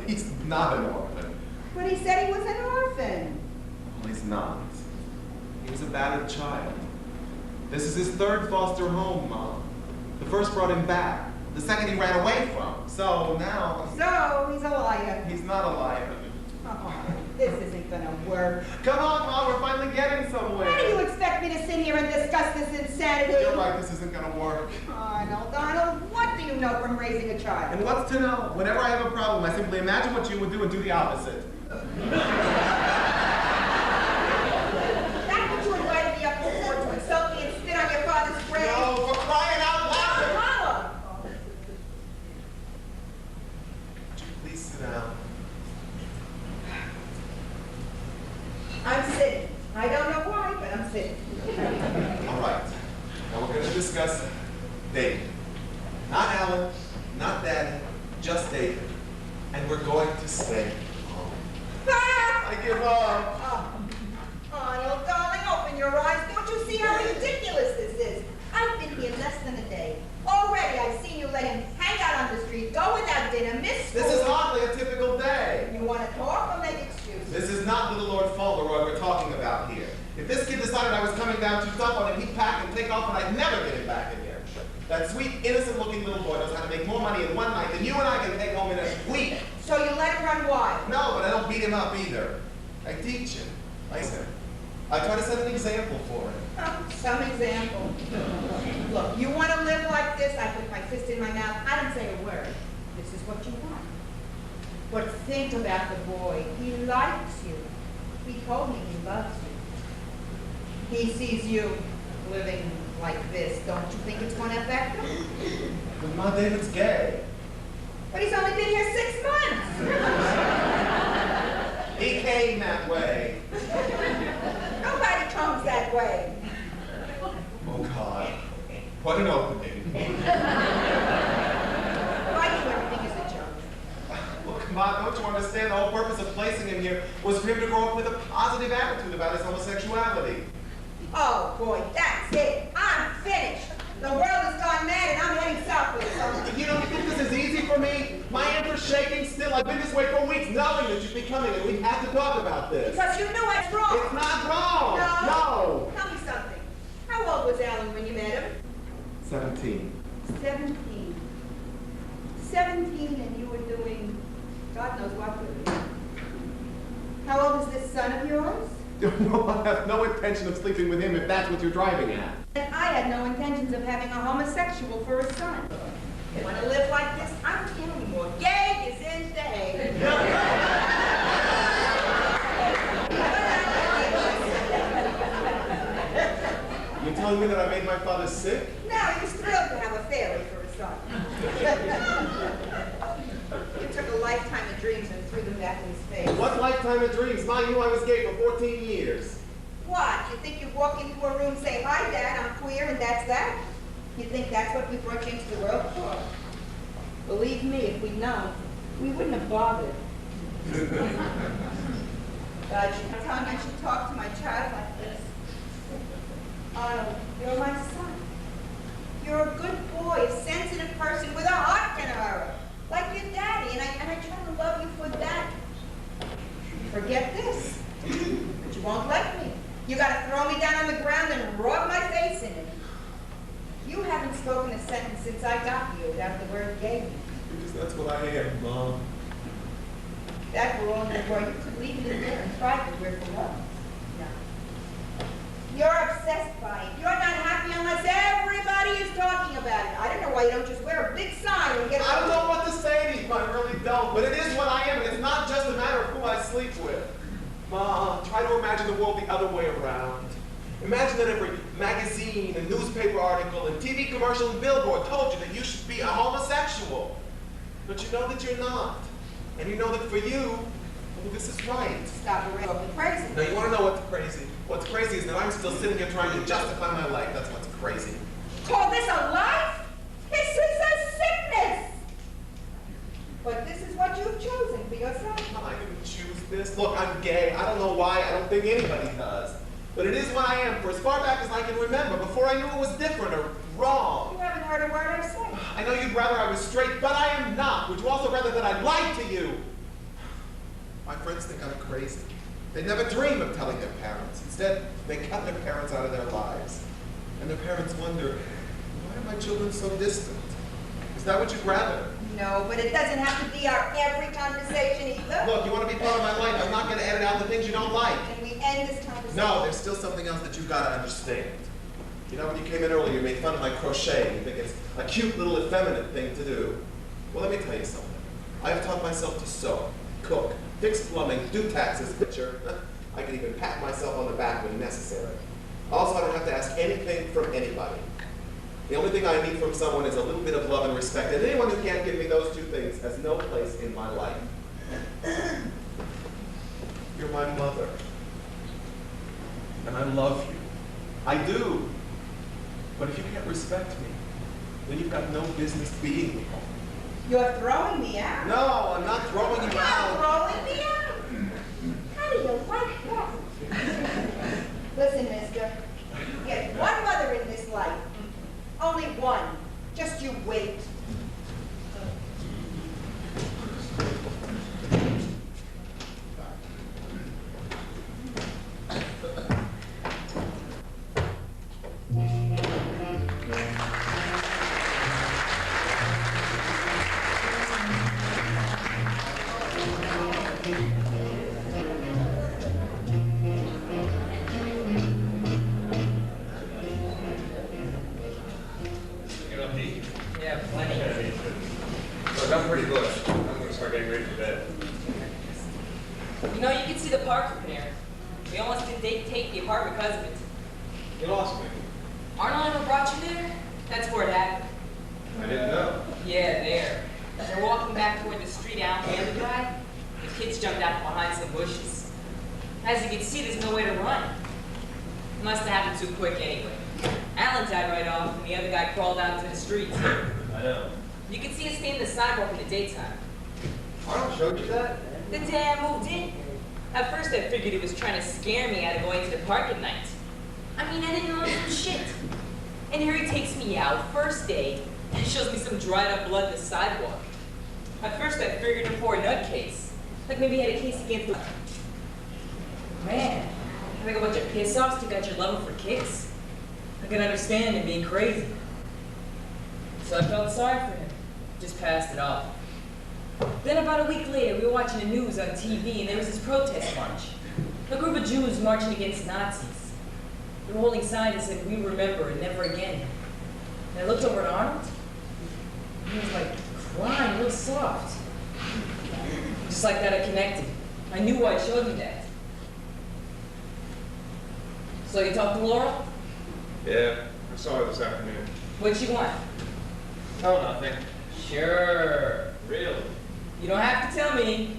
He's not an orphan. But he said he was an orphan. Well, he's not. He was a battered child. This is his 3rd foster home, Mom. The first brought him back. The second he ran away from. So now, So he's a liar. he's not a liar. Oh, this isn't gonna work. Come on, Mom, we're finally getting somewhere. How do you expect me to sit here and discuss this insanity? You're right, this isn't gonna work. Donald, what do you know from raising a child? And what's to know? Whenever I have a problem, I simply imagine what you would do and do the opposite. That's what you invited me up for to insult me and spit on your father's grave? No, for crying out loud! Mama! Would you please sit down? I'm sitting. I don't know why, but I'm sitting. All right. Now we're going to discuss David. Not Alan, not Daddy, just David. And we're going to stay home. Ah! I give up. Oh, Arnold, darling, open your eyes. Don't you see how ridiculous this is? I've been here less than a day. Already I've seen you let him hang out on the street, go without dinner, miss school. This is hardly a typical day. You want to talk or make excuses? This is not little Lord Fauntleroy we're talking about here. If this kid decided I was coming down too tough on him, he'd pack and take off and I'd never get him back again. That sweet, innocent-looking little boy knows how to make more money in one night than you and I can take home in a week. So you let him run wild? No, but I don't beat him up either. I teach him. I try to set an example for him. Oh, some example. Look, you want to live like this? I put my fist in my mouth. I don't say a word. This is what you want. But think about the boy. He likes you. He told me he loves you. He sees you living like this. Don't you think it's going to affect him? But Ma, David's gay. But he's only been here 6 months. He came that way. way. Oh, God. What an opening. Why do everything is a joke? Look, Ma, don't you understand? The whole purpose of placing him here was for him to grow up with a positive attitude about his homosexuality. Oh, boy, that's it. I'm finished. The world has gone mad and I'm heading south for the summer. You don't think this is easy for me? My hands are shaking still. I've been this way for weeks knowing that you'd be coming and we have to talk about this. Because you knew it's wrong. It's not wrong. No. Tell me something. How old was Alan when you met him? 17. 17. 17 and you were doing God knows what with it. How old is this son of yours? No, I have no intention of sleeping with him if that's what you're driving at. And I had no intentions of having a homosexual for a son. You want to live like this? I'm telling you, gay is in the hay. You're telling me that I made my father sick? No, he was thrilled to have a fairy for a son. You took a lifetime of dreams and threw them back in his face. What lifetime of dreams? Ma, you knew I was gay for 14 years. What? You think you walk into a room, say, "Hi, Dad, I'm queer," and that's that? You think that's what we brought you into the world for? Believe me, if we'd known, we wouldn't have bothered. God, you tell me I should talk to my child like this. Arnold, you're my son. You're a good boy, a sensitive person with a heart can hurt, like your daddy, and I try to love you for that. Forget this, but you won't let me. You gotta throw me down on the ground and rub my face in it. You haven't spoken a sentence since I got here without the word gay. Because that's what I am, Mom. That were all your word. You could leave it in there and try to wear for love. No. You're obsessed by it. You're not happy unless everybody is talking about it. I don't know why you don't just wear a big sign and get I don't know what to say to you, I really don't. But it is what I am, and it's not just a matter of who I sleep with. Ma, try to imagine the world the other way around. Imagine that every magazine and newspaper article and TV commercial and billboard told you that you should be a homosexual. But you know that you're not. And you know that for you, well, this is right. Stop it, over crazy. Now, you want to know what's crazy? What's crazy is that I'm still sitting here trying to justify my life. That's what's crazy. Call this a life? This is a sickness. But this is what you've chosen for yourself. I didn't choose this. Look, I'm gay. I don't know why. I don't think anybody does. But it is what I am for as far back as I can remember, before I knew it was different or wrong. You haven't heard a word I've said. I know you'd rather I was straight, but I am not. Would you also rather that I lied to you? My friends think I'm crazy. They never dream of telling their parents. Instead, they cut their parents out of their lives. And their parents wonder, why are my children so distant? Is that what you'd rather? No, but it doesn't have to be our every conversation either. Look, you want to be part of my life. I'm not going to edit out the things you don't like. Can we end this conversation? No, there's still something else that you've got to understand. You know, when you came in earlier, you made fun of my crochet. You think it's a cute little effeminate thing to do. Well, let me tell you something. I have taught myself to sew, cook, fix plumbing, do taxes, picture. I can even pat myself on the back when necessary. Also, I don't have to ask anything from anybody. The only thing I need from someone is a little bit of love and respect. And anyone who can't give me those two things has no place in my life. You're my mother. And I love you. I do. But if you can't respect me, then you've got no business being here. You're throwing me out. No, I'm not throwing you You're out. throwing me out. How do you like that? Listen, mister. You get one mother in this life. Only one. Just you wait. Yeah, plenty. Look, I'm pretty bush. I'm going to start getting ready for bed. You know, you can see the park from here. We almost didn't take the apartment because of it. You lost me. Arnold ever brought you there? That's where it happened. I didn't know. Yeah, there. They're walking back toward the street out the other guy. The kids jumped out behind some bushes. As you can see, there's no way to run. Must have happened too quick anyway. Alan died right off, and the other guy crawled out into the streets. I know. You could see us staying in the sidewalk in the daytime. Arnold showed you that? The day I moved in. At first I figured he was trying to scare me out of going to the park at night. I mean, I didn't know some shit. And here he takes me out, first day, and shows me some dried up blood on the sidewalk. At first I figured him for a nutcase. Like maybe he had a case against the... Man, I think a bunch of piss-offs took out your level for kicks. I can understand him being crazy. So I felt sorry for him. Just passed it off. Then about a week later, we were watching the news on TV, and there was this protest march. A group of Jews marching against Nazis. They were holding signs that said, "We remember and never again." And I looked over at Arnold. He was like crying, real soft. Just like that, I connected. I knew why he showed me that. So you talked to Laura? Yeah, I saw her this afternoon. What'd she want? Oh, nothing. Sure. Really? You don't have to tell me.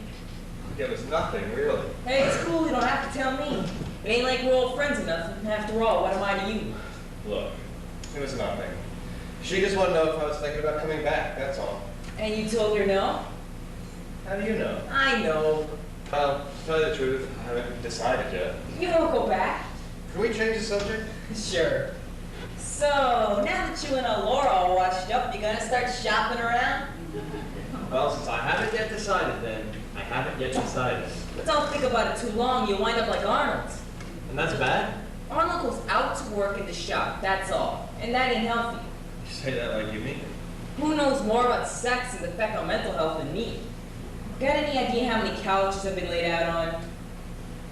Yeah, it was nothing, really. Hey, it's cool, you don't have to tell me. It ain't like we're old friends or nothing. After all, what am I to you? Look, it was nothing. She just wanted to know if I was thinking about coming back, that's all. And you told her no? How do you know? I know. Well, to tell you the truth, I haven't decided yet. You won't go back. Can we change the subject? Sure. So, now that you and Laura are washed up, you gonna start shopping around? Well, since I haven't yet decided, then I haven't yet decided. But don't think about it too long, you'll wind up like Arnold. And that's bad? Arnold goes out to work in the shop, that's all. And that ain't healthy. You say that like you mean it. Who knows more about sex and the effect on mental health than me? Got any idea how many couches I've been laid out on?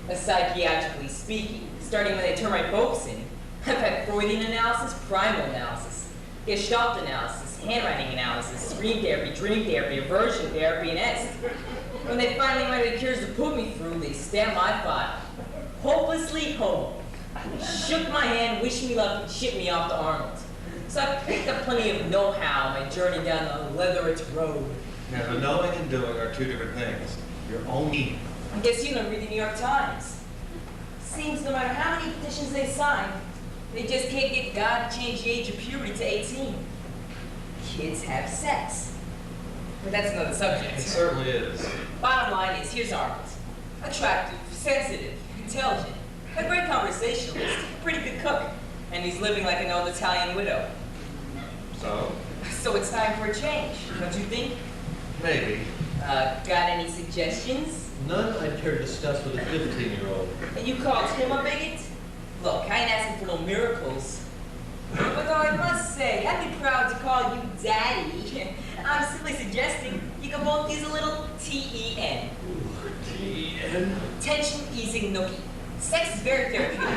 Psychiatrically speaking, starting when they turn my folks in. I've had Freudian analysis, primal analysis, Gestalt analysis, handwriting analysis, screen therapy, dream therapy, aversion therapy, and est. When they finally ran out of cures to put me through, they stamped my file. Hopelessly homo. Shook my hand, wished me luck, and shipped me off to Arnold. So I picked up plenty of know-how on my journey down the leatherette road. Now, the knowing and doing are two different things. You're only... I guess you don't read the New York Times. Seems no matter how many petitions they sign, they just can't get God to change the age of puberty to 18. Kids have sex. But that's another subject. It certainly is. Bottom line is, here's Arnold. Attractive, sensitive, intelligent, a great conversationalist, pretty good cook, and he's living like an old Italian widow. So? So it's time for a change, don't you think? Maybe. Got any suggestions? None I'd care to discuss with a 15-year-old. And you called him a bigot? Look, I ain't asking for no miracles. But though I must say, I'd be proud to call you Daddy. I'm simply suggesting you can both use a little T-E-N. T-E-N? Tension easing nookie. Sex is very therapeutic.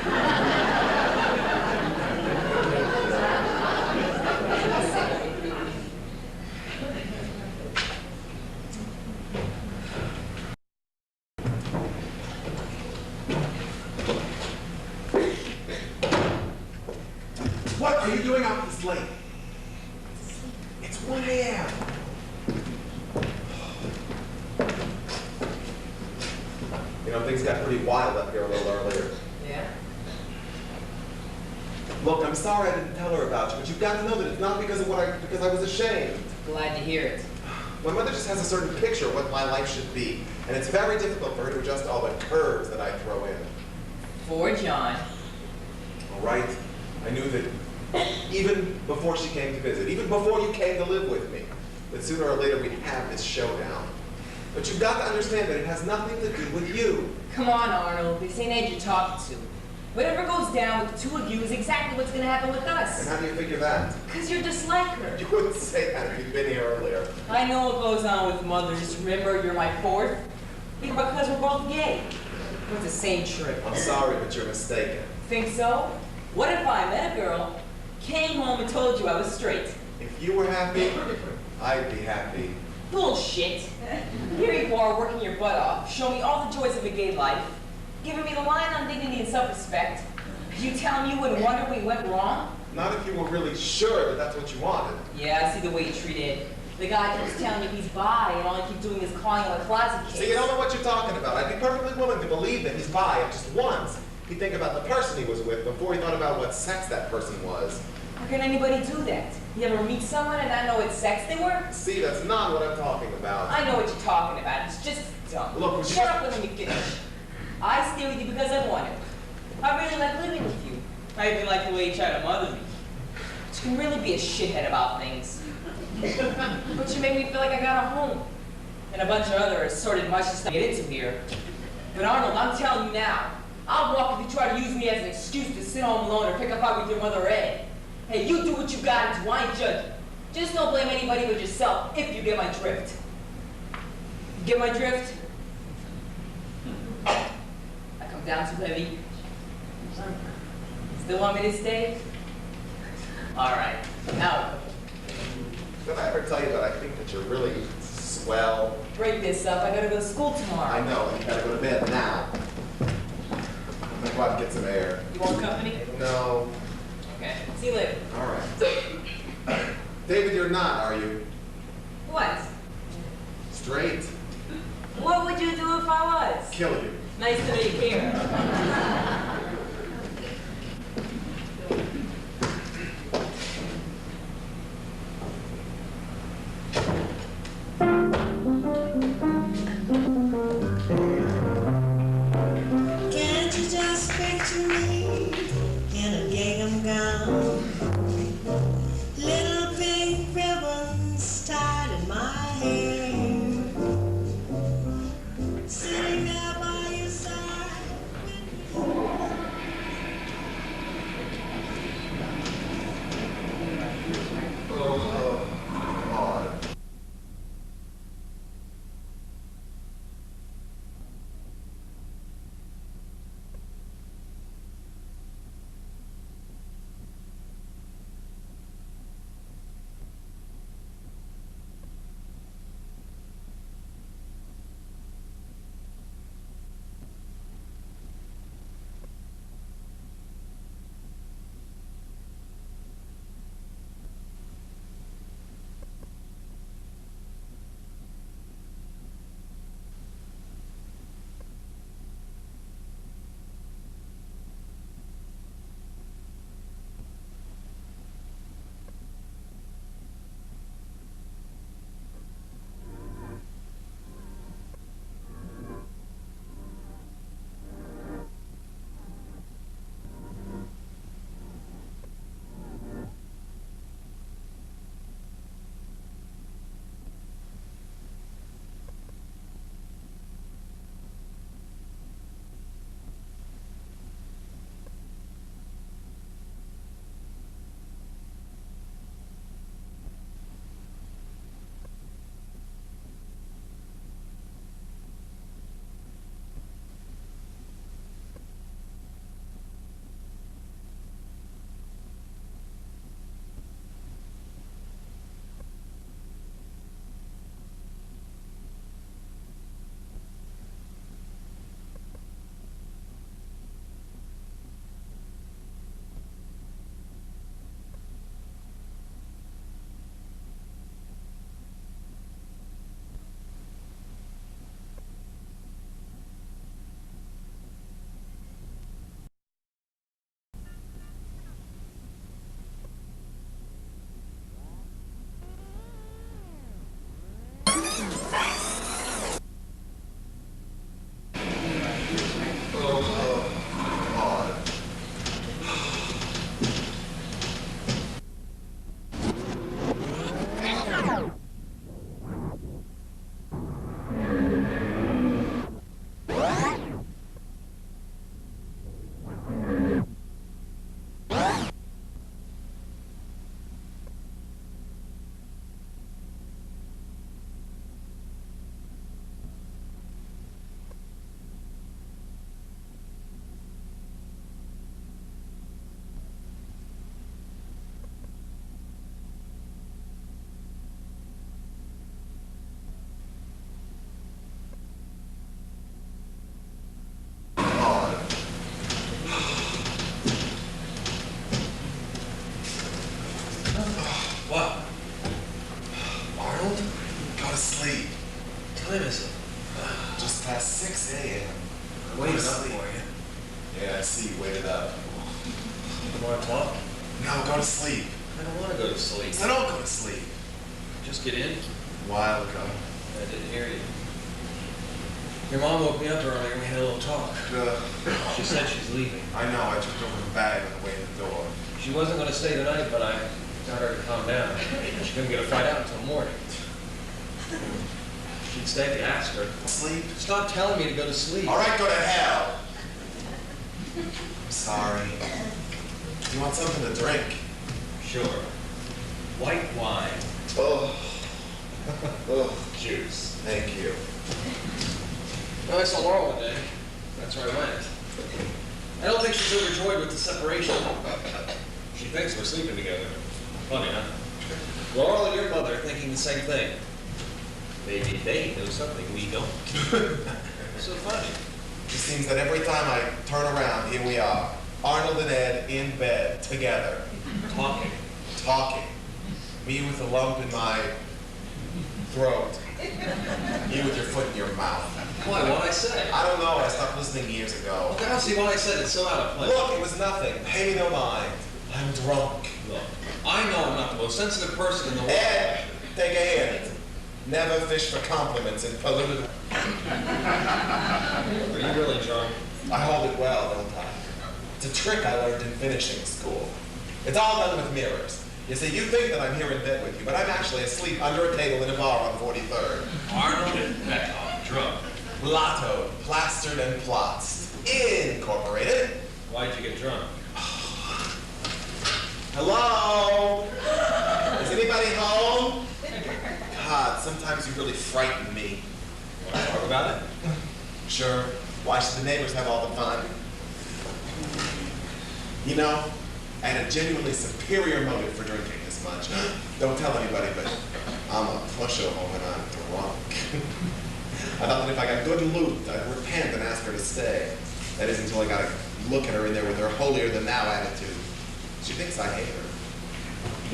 What are you doing out this late? It's 1 a.m. You know, things got pretty wild up here a little earlier. Yeah? Look, I'm sorry I didn't tell her about you, but you've got to know that it's not because I was ashamed. Glad to hear it. My mother just has a certain picture of what my life should be, and it's very difficult for her to adjust all the curves that I throw in. For John. All right? I knew that even before she came to visit, even before you came to live with me, that sooner or later we'd have this showdown. But you've got to understand that it has nothing to do with you. Come on, Arnold. This ain't age you're talking to. Whatever goes down with the two of you is exactly what's going to happen with And us. how do you figure that? Because you're just like her. You wouldn't say that if you'd been here earlier. I know what goes on with mothers. Remember, you're my fourth. Because we're both gay. It's the same trick. I'm sorry, but you're mistaken. Think so? What if I met a girl, came home and told you I was straight? If you were happy, I'd be happy. Bullshit. Here you are working your butt off, showing me all the joys of a gay life, giving me the line on dignity and self-respect. You telling me you wouldn't wonder we went wrong? Not if you were really sure that that's what you wanted. Yeah, I see the way you treat it. The guy keeps telling you he's bi, and all you keep doing is calling him a closet case. So you don't know what you're talking about. I'd be perfectly willing to believe that he's bi just once, He'd think about the person he was with before he thought about what sex that person was. How can anybody do that? You ever meet someone and not know what sex they were? See, that's not what I'm talking about. I know what you're talking about. It's just dumb. Look, would you Shut just- up and let me finish. I stay with you because I want to. I really like living with you. I even like the way you try to mother me. But you can really be a shithead about things. But you make me feel like I got a home. And a bunch of other assorted mushy stuff to get into here. But Arnold, I'm telling you now, I'll walk if you try to use me as an excuse to sit home alone or pick a fight with your mother or Ed. Hey, you do what you gotta do, I ain't judging. Just don't blame anybody but yourself if you get my drift. You get my drift? I come down too heavy. Still want me to stay? All right, now Did I ever tell you that I think that you're really swell? break this up. I gotta go to school tomorrow. I know, and you gotta go to bed now. I'm gonna go out and get some air. You want company? No. Okay. See you later. All right. David, you're not, are you? What? Straight? What would you do if I was? Kill you. Nice to meet you. Can't you just picture me in a gingham gown? Little pink ribbons tied in my hair, sitting there by your side. Oh, God. time is it? Just past 6 a.m. Waiting up Sleep. for you. Yeah, I see want to talk? No, go to sleep. I don't want to go to sleep. So don't go to sleep. Just get in. A while ago. I didn't hear you. Your mom woke me up earlier and we had a little talk. She said she's leaving. I know, I tripped over the bag on the way to the door. She wasn't going to stay the night, but I got her to calm down. She couldn't get a flight out until morning. She'd stay if you asked her. Sleep? Stop telling me to go to sleep. All right, go to hell. I'm sorry. You want something to drink? Sure. White wine. Oh. Oh, juice. Thank you. Well, I saw Laurel one day. That's where I went. I don't think she's overjoyed with the separation. She thinks we're sleeping together. Funny, huh? Laurel and your mother thinking the same thing. Maybe they know something we don't. So funny. It seems that every time I turn around, here we are. Arnold and Ed in bed, together. Talking. Talking. Me with a lump in my throat. You with your foot in your mouth. Why? What'd I say? I don't know. I stopped listening years ago. I don't see why I said it's so out of place. Look, it was nothing. Pay me no mind. I'm drunk. Look, I know I'm not the most sensitive person in the world. Ed, take a hint. Never fish for compliments in polluted. Are you really drunk? I hold it well, don't I? It's a trick I learned in finishing school. It's all done with mirrors. You see, you think that I'm here in bed with you, but I'm actually asleep under a table in a bar on 43rd. Arnold and Beckoff, drunk. Lotto, plastered and plots. Incorporated. Why'd you get drunk? Hello? Is anybody home? God, sometimes you really frighten me. Want to talk about it? Sure. Why should the neighbors have all the fun? You know, I had a genuinely superior motive for drinking this much. Don't tell anybody, but I'm a pushover when I'm drunk. I thought that if I got good and looped, I'd repent and ask her to stay. That is until I got to look at her in there with her holier-than-thou attitude. She thinks I hate her.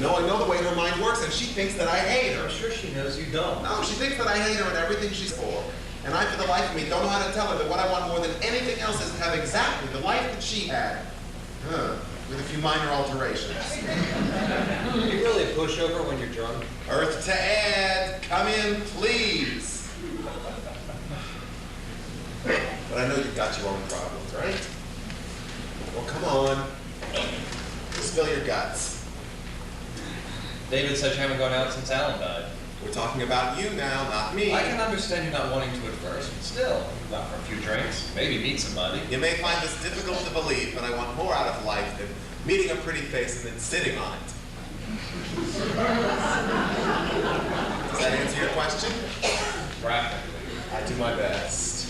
No, I know the way her mind works, and she thinks that I hate her. I'm sure she knows you don't. No, she thinks that I hate her and everything she's for. And I, for the life of me, don't know how to tell her that what I want more than anything else is to have exactly the life that she had. With a few minor alterations. Are you really a pushover when you're drunk? Earth to Ed, come in, please. But I know you've got your own problems, right? Well, come on. Spill your guts. David said you haven't gone out since Alan died. We're talking about you now, not me. I can understand you not wanting to at first, but still, go out for a few drinks, maybe meet somebody. You may find this difficult to believe, but I want more out of life than meeting a pretty face and then sitting on it. Does that answer your question? Practically. I do my best.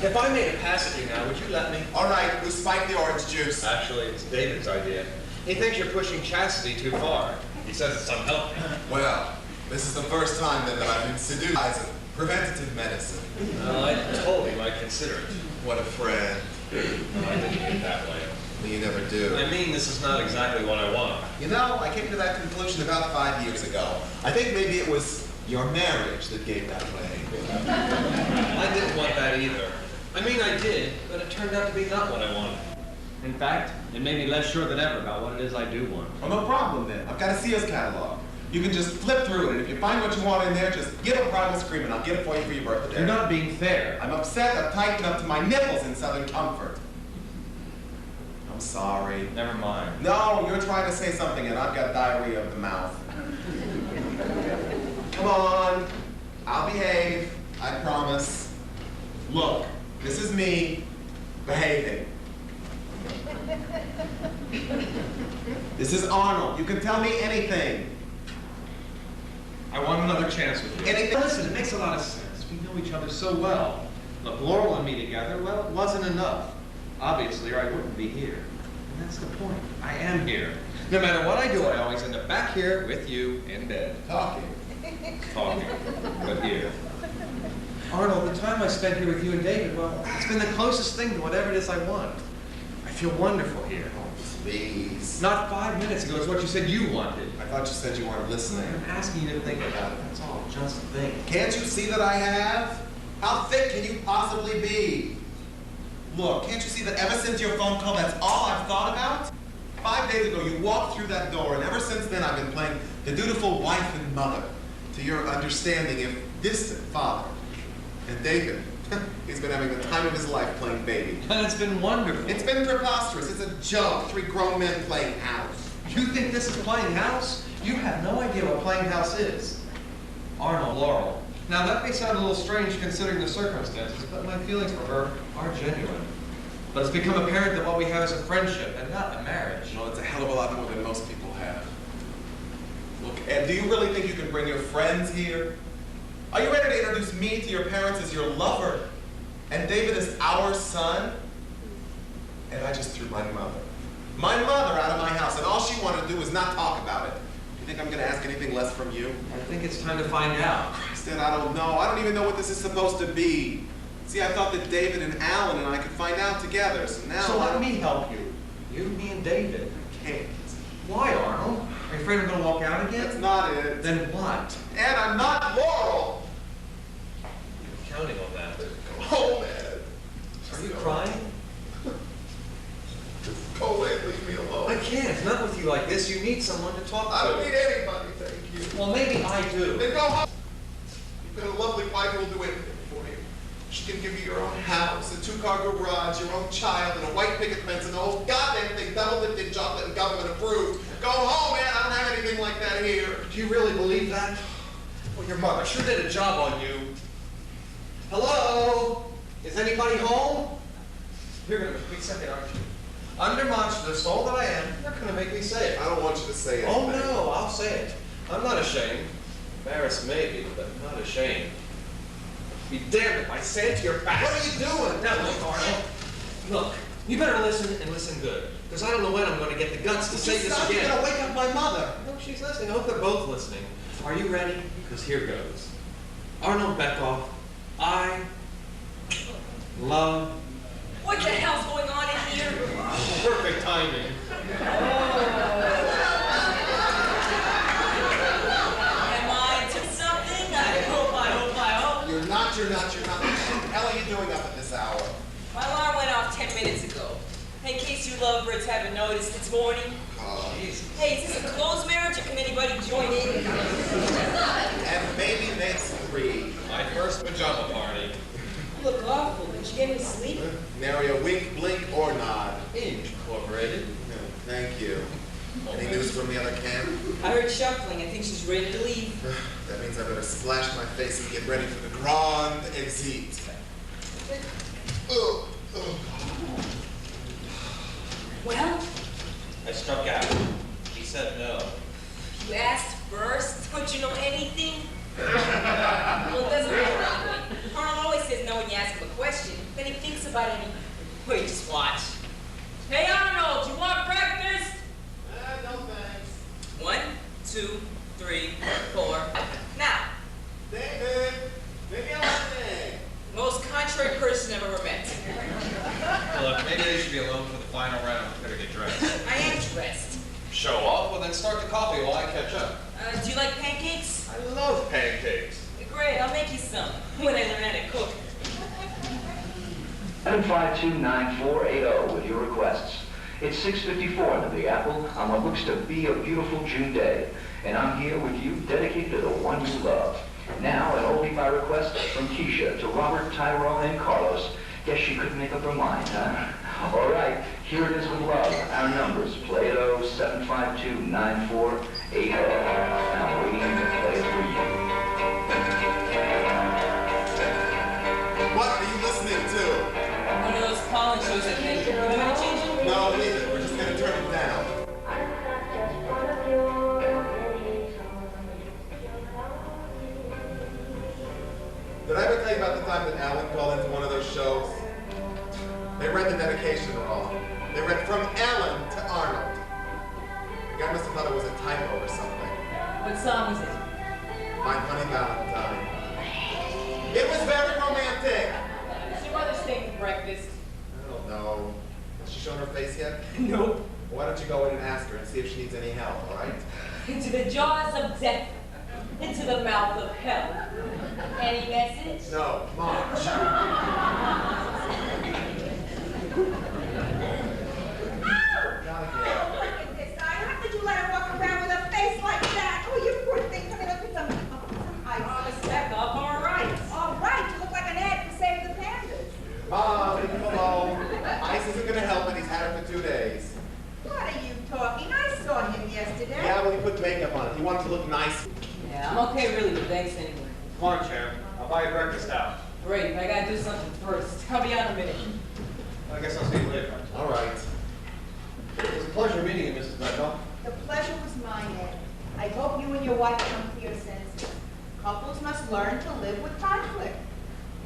If I made a pass at you now, would you let me? All right, who spiked the orange juice? Actually, it's David's idea. He thinks you're pushing chastity too far. He says it's unhealthy. Well, this is the first time that I've been seduced by preventative medicine. Well, I told him I'd consider it. What a friend. No, I didn't mean it that way. You never do. I mean, this is not exactly what I want. You know, I came to that conclusion about 5 years ago. I think maybe it was your marriage that gave that way. I didn't want that either. I mean, I did, but it turned out to be not what I wanted. In fact, it made me less sure than ever about what it is I do want. Well, no problem then. I've got a Sears catalog. You can just flip through it, and if you find what you want in there, just give a primal scream, and I'll get it for you for your birthday. You're not being fair. I'm upset. I've tightened up to my nipples in Southern Comfort. I'm sorry. Never mind. No, you're trying to say something, and I've got diarrhea of the mouth. Come on. I'll behave. I promise. Look, this is me behaving. This is Arnold. You can tell me anything. I want another chance with you. Anything. Listen, it makes a lot of sense. We know each other so well. Look, Laurel and me together, well, it wasn't enough. Obviously, or I wouldn't be here. And that's the point. I am here. No matter what I do, I always end up back here with you in bed. Talking. Talking. But here. Arnold, the time I spent here with you and David, well, it's been the closest thing to whatever it is I want. I feel wonderful here. Please. Not 5 minutes ago is what you said you wanted. I thought you said you weren't listening. I'm asking you to think about it. That's all. Just think. Can't you see that I have? How thick can you possibly be? Look, can't you see that ever since your phone call, that's all I've thought about? 5 days ago, you walked through that door, and ever since then, I've been playing the dutiful wife and mother to your understanding, if distant, father. And David, he's been having the time of his life playing baby. And it's been wonderful. It's been preposterous. It's a joke. 3 grown men playing house. You think this is playing house? You have no idea what playing house is. Arnold, Laurel. Now that may sound a little strange considering the circumstances, but my feelings for her are genuine. But it's become apparent that what we have is a friendship and not a marriage. Well, it's a hell of a lot more than most people have. Look, Ed, do you really think you can bring your friends here? Are you ready to introduce me to your parents as your lover? And David as our son? And I just threw my mother out of my house, and all she wanted to do was not talk about it. You think I'm gonna ask anything less from you? I think it's time to find out. Christ, Ed, I don't know. I don't even know what this is supposed to be. See, I thought that David and Alan and I could find out together, so now So let me help you. You, me, and David. I can't. Why, Arnold? Are you afraid I'm gonna walk out again? That's not it. Then what? Ed, I'm not Laurel! I'm counting on that. Go home, Ed. Are you crying? Go away and leave me alone. I can't. Not with you like this. You need someone to talk to. I don't need anybody, thank you. Well, maybe I do. Then go home. You've been a lovely wife who will do anything for you. She can give you your own house, a 2-car garage, your own child, and a white picket fence, and the whole goddamn thing double-dipped in chocolate and government approved. Go home, man. I don't have anything like that here. Do you really believe that? Well, your mother sure did a job on you. Hello? Is anybody home? You're gonna make me say it, aren't you? Under the soul that I am, you're gonna make me say it. I don't want you to say anything. Oh no, I'll say it. I'm not ashamed. Embarrassed maybe, but not ashamed. Be damned if I say it to your face. What are you doing? Now look, Arnold. Look, you better listen and listen good. Because I don't know when I'm gonna get the guts to say this again. You're gonna wake up my mother. No, she's listening. I hope they're both listening. Are you ready? Because here goes. Arnold Beckoff, I love... What the hell's going on in here? Perfect timing. Am I into something? I hope. You're not. What the hell are you doing up at this hour? My alarm went off 10 minutes ago. In case you lovebirds haven't noticed, it's morning. Jesus. Hey, is this a closed marriage or can anybody join in? And maybe next 3. My first pajama party. You look awful. Did you get any sleep? Nary a wink, blink, or nod. Incorporated. No, thank you. Any news from the other camp? I heard shuffling. I think she's ready to leave. That means I better splash my face and get ready for the grand exit. Well, I struck out. He said no. you asked first. Don't you know anything? Well, it doesn't matter anyway. Arnold always says no when you ask him a question. Then he thinks about it and wait, just watch. Hey, Arnold, you want breakfast? No thanks. 1, 2, 3, 4. Now, David, maybe I'll have an egg. most contrary person I've ever met. Look, maybe they should be alone for the final round. Better get dressed. I am dressed. Show off? Well, then start the coffee while I catch up. Do you like pancakes? I love pancakes. Great, I'll make you some when I learn how to cook. 752-9480 with your requests. It's 6:54 in the Big Apple on what looks to be a beautiful June day. And I'm here with you, dedicated to the one you love. Now, an oldie by request from Keisha to Robert, Tyrone, and Carlos. Guess she couldn't make up her mind, huh? All right, here it is with love. Our numbers, Play-Doh 752-9480. I'm waiting to play it for you. What are you listening to? One of those calling shows, I think. You want to change it? No, leave it. We're just gonna turn it down. Did I ever tell you about the time that Alan called into one of those shows? They read the dedication wrong. They read from Ellen to Arnold. The guy must have thought it was a typo or something. What song is it? My Honey Valentine. It was very romantic. Does your mother stay for breakfast? I don't know. Has she shown her face yet? Nope. Why don't you go in and ask her and see if she needs any help, all right? Into the jaws of death. Into the mouth of hell. Any message? No, March. put makeup on it. He wanted to look nice. Yeah, I'm okay really, but thanks anyway. Come on, champ. I'll buy you breakfast out. Great, but I gotta do something first. I'll be out in a minute. I guess I'll see you later. All right. It was a pleasure meeting you, Mrs. Beckham. The pleasure was mine, Ed. I hope you and your wife come to your senses. Couples must learn to live with conflict.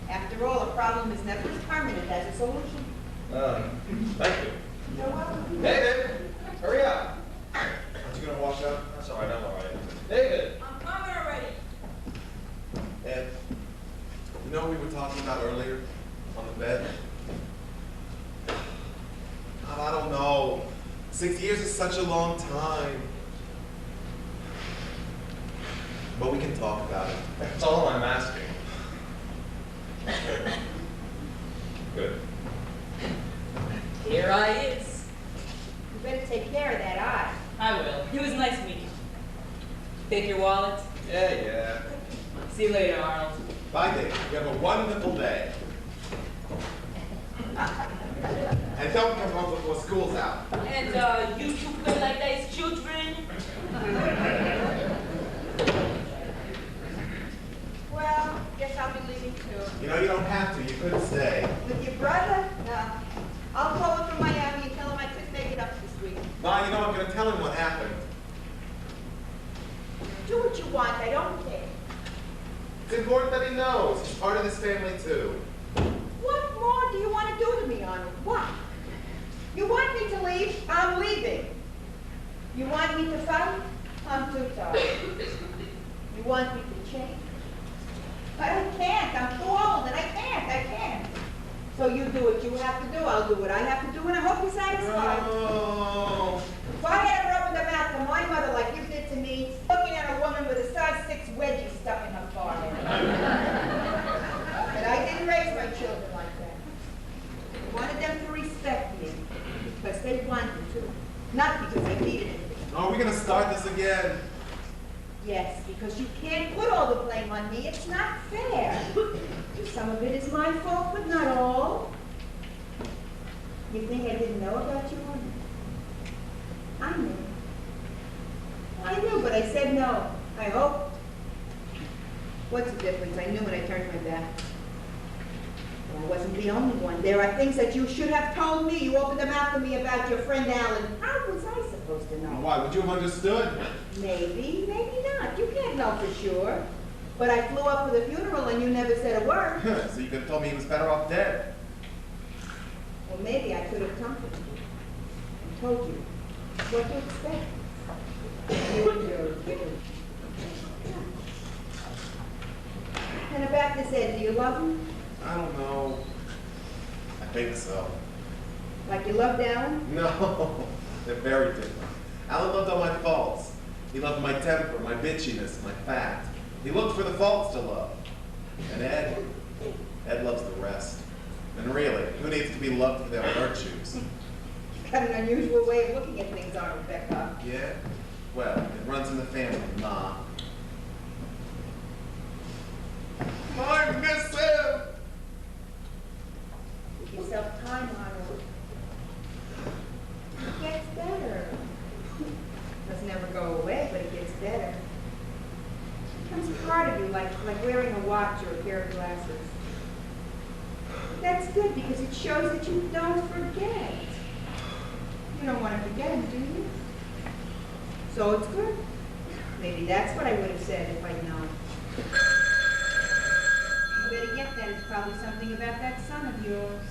After all, a problem is never as permanent as a solution. Thank you. You're welcome. David, hurry up. Aren't you gonna wash up? That's all right, I'm all right. David. I'm coming already. Ed, you know what we were talking about earlier on the bed? I don't know. 6 years is such a long time. But we can talk about it. That's all I'm asking. Good. Here I is. You better take care of that eye. I will. It was nice meeting you. Take your wallet. Yeah. See you later, Arnold. Bye, Dave. You have a wonderful day. And don't come home before school's out. And you two play like nice children. Well, guess I'll be leaving too. You know, you don't have to. You could stay. With your brother? No. I'll call him from Miami and tell him I couldn't make it up this week. Ma, you know, I'm going to tell him what happened. Do what you want, I don't care. It's important that he knows. He's part of this family, too. What more do you want to do to me, Arnold? What? You want me to leave? I'm leaving. You want me to fight? I'm too tired. You want me to change? But I can't. I'm too old and I can't. So you do what you have to do, I'll do what I have to do, and I hope you're satisfied. Oh. If I had ever opened a mouth to my mother like you did to me, looking at a woman with a size 6 wedgie stuck in her forehead. But I didn't raise my children like that. I wanted them to respect me because they wanted to, not because they needed it. Are we going to start this again? Yes, because you can't put all the blame on me. It's not fair. Some of it is my fault, but not all. You think I didn't know about you, Arnold? I knew. I knew, but I said no. I hoped. What's the difference? I knew when I turned my back. Well, I wasn't the only one. There are things that you should have told me. You opened them out to me about your friend Alan. How was I supposed to know? Why? Would you have understood? Maybe, maybe not. You can't know for sure. But I flew up for the funeral and you never said a word. So you could have told me he was better off dead. Well, maybe I could have comforted you and told you what to expect. You and your bitter. And about this Ed, do you love him? I don't know. I think so. Like you loved Alan? No, they're very different. Alan loved all my faults. He loved my temper, my bitchiness, my fat. He looked for the faults to love. And Ed loves the rest. And really, who needs to be loved for their virtues? You've got an unusual way of looking at things, Arnold Becca. Yeah? Well, it runs in the family, Ma. I miss him! Give yourself time, Arnold. It gets better. Doesn't ever go away, but it gets better. It becomes part of you, like wearing a watch or a pair of glasses. That's good because it shows that you don't forget. You don't want to forget him, do you? So it's good. Maybe that's what I would have said if I'd known. You better get that. It's probably something about that son of yours.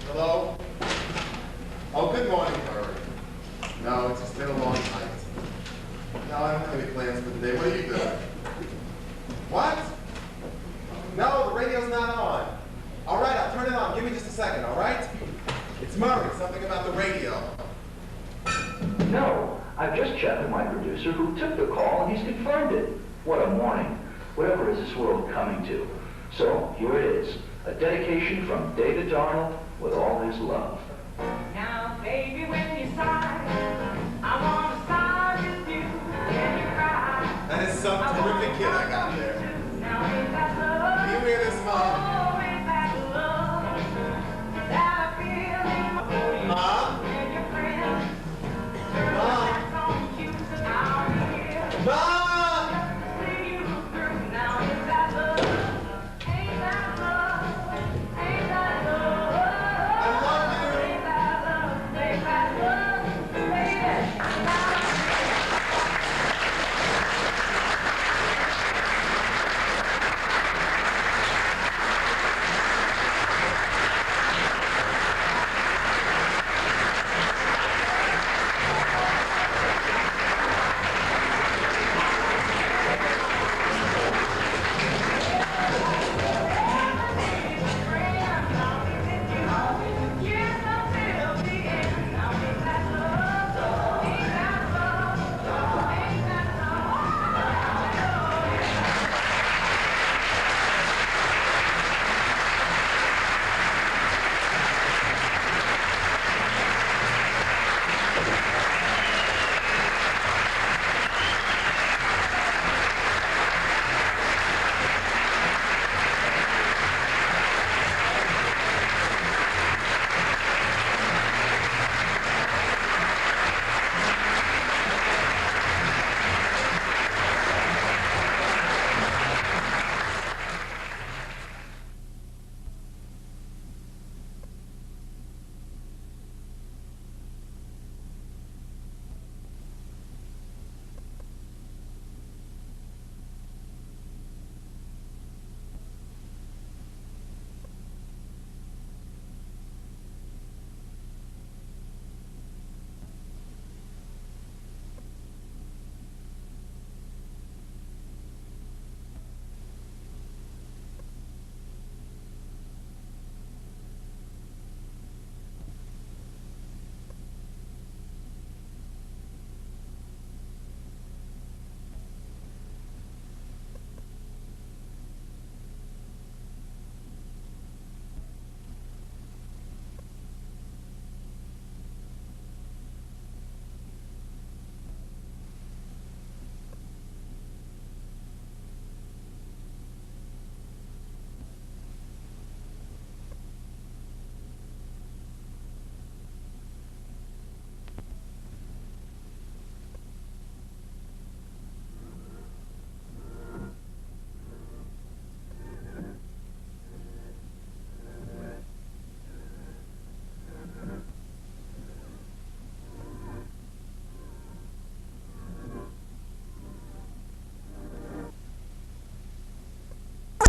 Hello? Oh, good morning, Murray. No, it's just been a long night. No, I don't have any plans for today. What are you doing? What? No, the radio's not on. All right, I'll turn it on. Give me just a second, all right? It's Murray, something about the radio. No, I've just checked with my producer who took the call and he's confirmed it. What a morning. Whatever is this world coming to? So, here it is. A dedication from David Darnold with all his love. Now, baby, when you sigh, I want to sigh with you. When you cry, That is some terrific kid I got there. now ain't that love? Do you hear this, Mom? Oh, ain't that love that I feel in my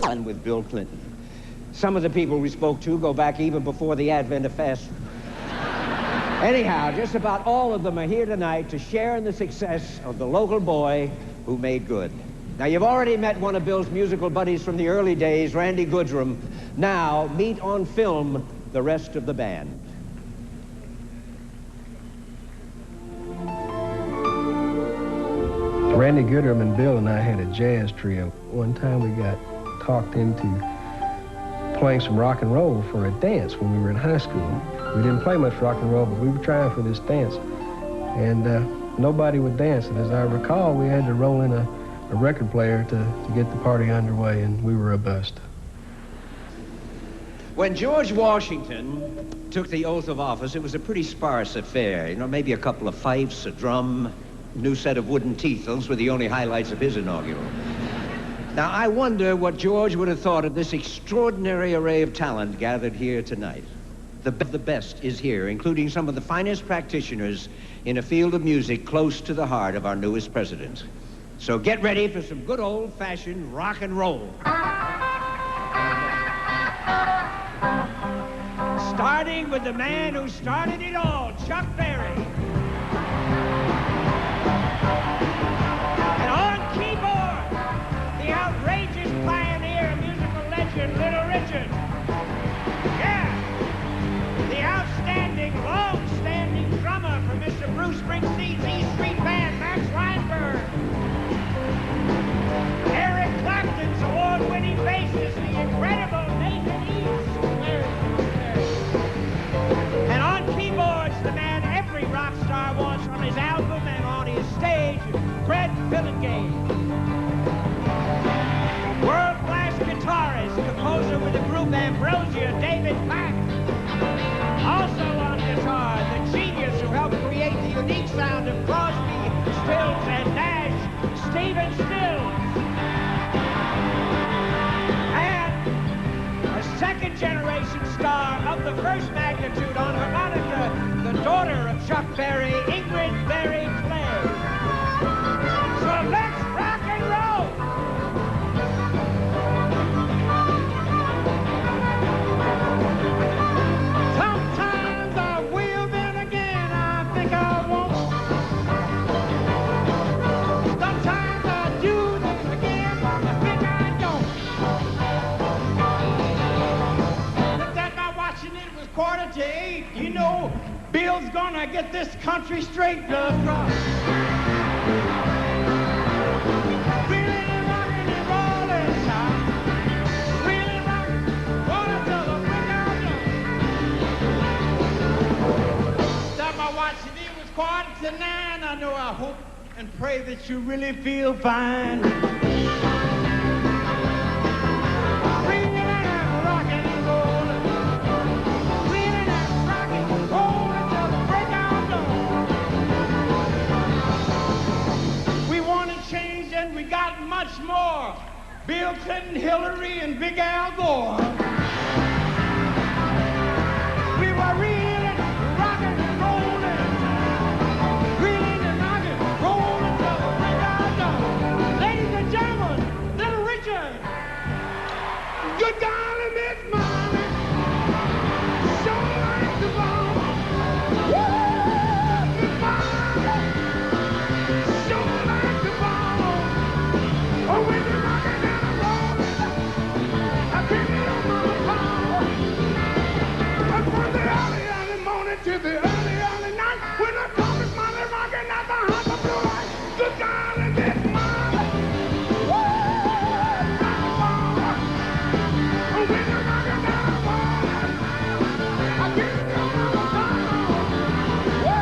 And with Bill Clinton. Some of the people we spoke to go back even before the advent of fast food. Anyhow, just about all of them are here tonight to share in the success of the local boy who made good. Now, you've already met one of Bill's musical buddies from the early days, Randy Goodrum. Now, meet on film the rest of the band. Randy Goodrum and Bill and I had a jazz trio. One time we got talked into playing some rock and roll for a dance when we were in high school. We didn't play much rock and roll, but we were trying for this dance. And nobody would dance. And as I recall, we had to roll in a record player to get the party underway, and we were a bust. When George Washington took the oath of office, it was a pretty sparse affair. You know, maybe a couple of fifes, a drum, new set of wooden teeth. Those were the only highlights of his inaugural. Now, I wonder what George would have thought of this extraordinary array of talent gathered here tonight. The best is here, including some of the finest practitioners in a field of music close to the heart of our newest president. So get ready for some good old-fashioned rock and roll. Starting with the man who started it all, Chuck Berry. And on keyboard, the outrageous pioneer and musical legend, Little Richard. Yeah, the outstanding, long-standing drummer for Mr. Bruce Springsteen's E Street Band, Max Weinberg. Eric Clapton's award-winning bassist, the incredible Nathan East. And on keyboards, the man every rock star wants from his album and on his stage, Fred Villengate. World-class guitarist, composer with the group Ambrosia, David Pack. Also on guitar, the genius who helped create the unique sound of Crosby, Stills, and Nash, Stephen Stills. And a second-generation star of the first magnitude on harmonica, the daughter of Chuck Berry, Ingrid Berry Clay. So let's rock and roll! Sometimes I will, then again I think I won't. Sometimes I do, then again I think I don't. Looked at my watch and it was 7:45. You know, Bill's gonna get this country straight, Bluff Rock. Really rockin' and rollin', child. Really rockin', rollin' till the break of dawn. Stopped my watch and it was 8:45. I know, I hope and pray that you really feel fine. Really rockin' and rollin'. Really rockin', rollin' till the break of dawn. We wanted change and we got much more. Bill Clinton, Hillary, and Big Al Gore. We were really rockin' and rollin'. Really rockin', rollin' till the break of dawn. Ladies and gentlemen, Little Richard. Good golly, Miss Molly. Show like the ball. Woo! Miss Molly. Show like the ball. Oh, when you're rockin' and rollin', I keep it on my phone. And from the early morning to the early night, when I come Miss Molly rockin' at the hot of blue light. Good golly, Miss Molly. Woo! Oh, when you're rockin' and rollin', I keep it on my phone. Woo!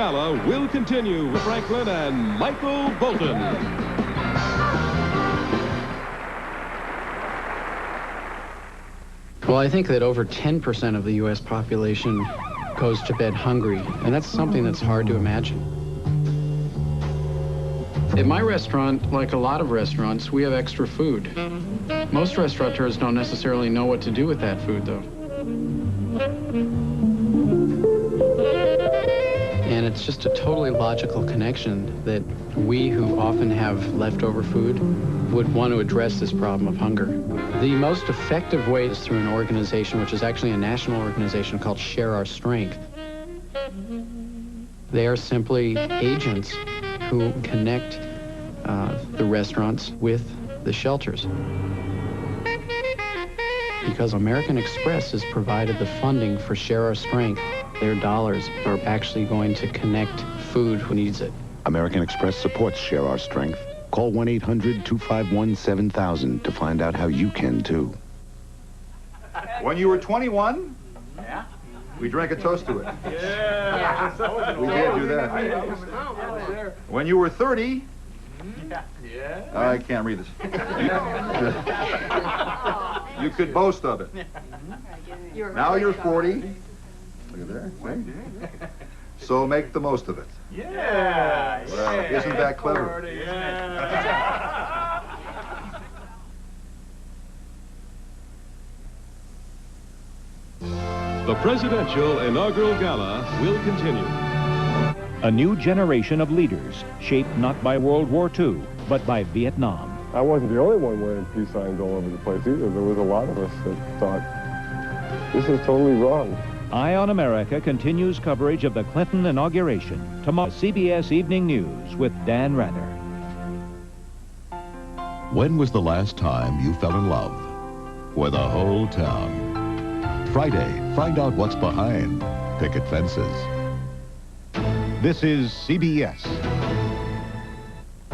Gala will continue with Franklin and Michael Bolton. Well, I think that over 10% of the U.S. population goes to bed hungry, and that's something that's hard to imagine. At my restaurant, like a lot of restaurants, we have extra food. Most restaurateurs don't necessarily know what to do with that food, though. And it's just a totally logical connection that we who often have leftover food would want to address this problem of hunger. The most effective way is through an organization, which is actually a national organization called Share Our Strength. They are simply agents who connect the restaurants with the shelters. Because American Express has provided the funding for Share Our Strength, their dollars are actually going to connect food who needs it. American Express supports Share Our Strength. Call 1-800-251-7000 to find out how you can, too. When you were 21, we drank a toast to it. Yeah. We did do that. When you were 30, I can't read this. You could boast of it. Now you're 40. Look at there. See? So make the most of it. Yeah. Well, isn't that clever? The presidential inaugural gala will continue. A new generation of leaders, shaped not by World War II, but by Vietnam. I wasn't the only one wearing peace signs all over the place either. There was a lot of us that thought, this is totally wrong. Eye on America continues coverage of the Clinton inauguration. Tomorrow, CBS Evening News with Dan Rather. When was the last time you fell in love? With a whole town. Friday, find out what's behind picket fences. This is CBS.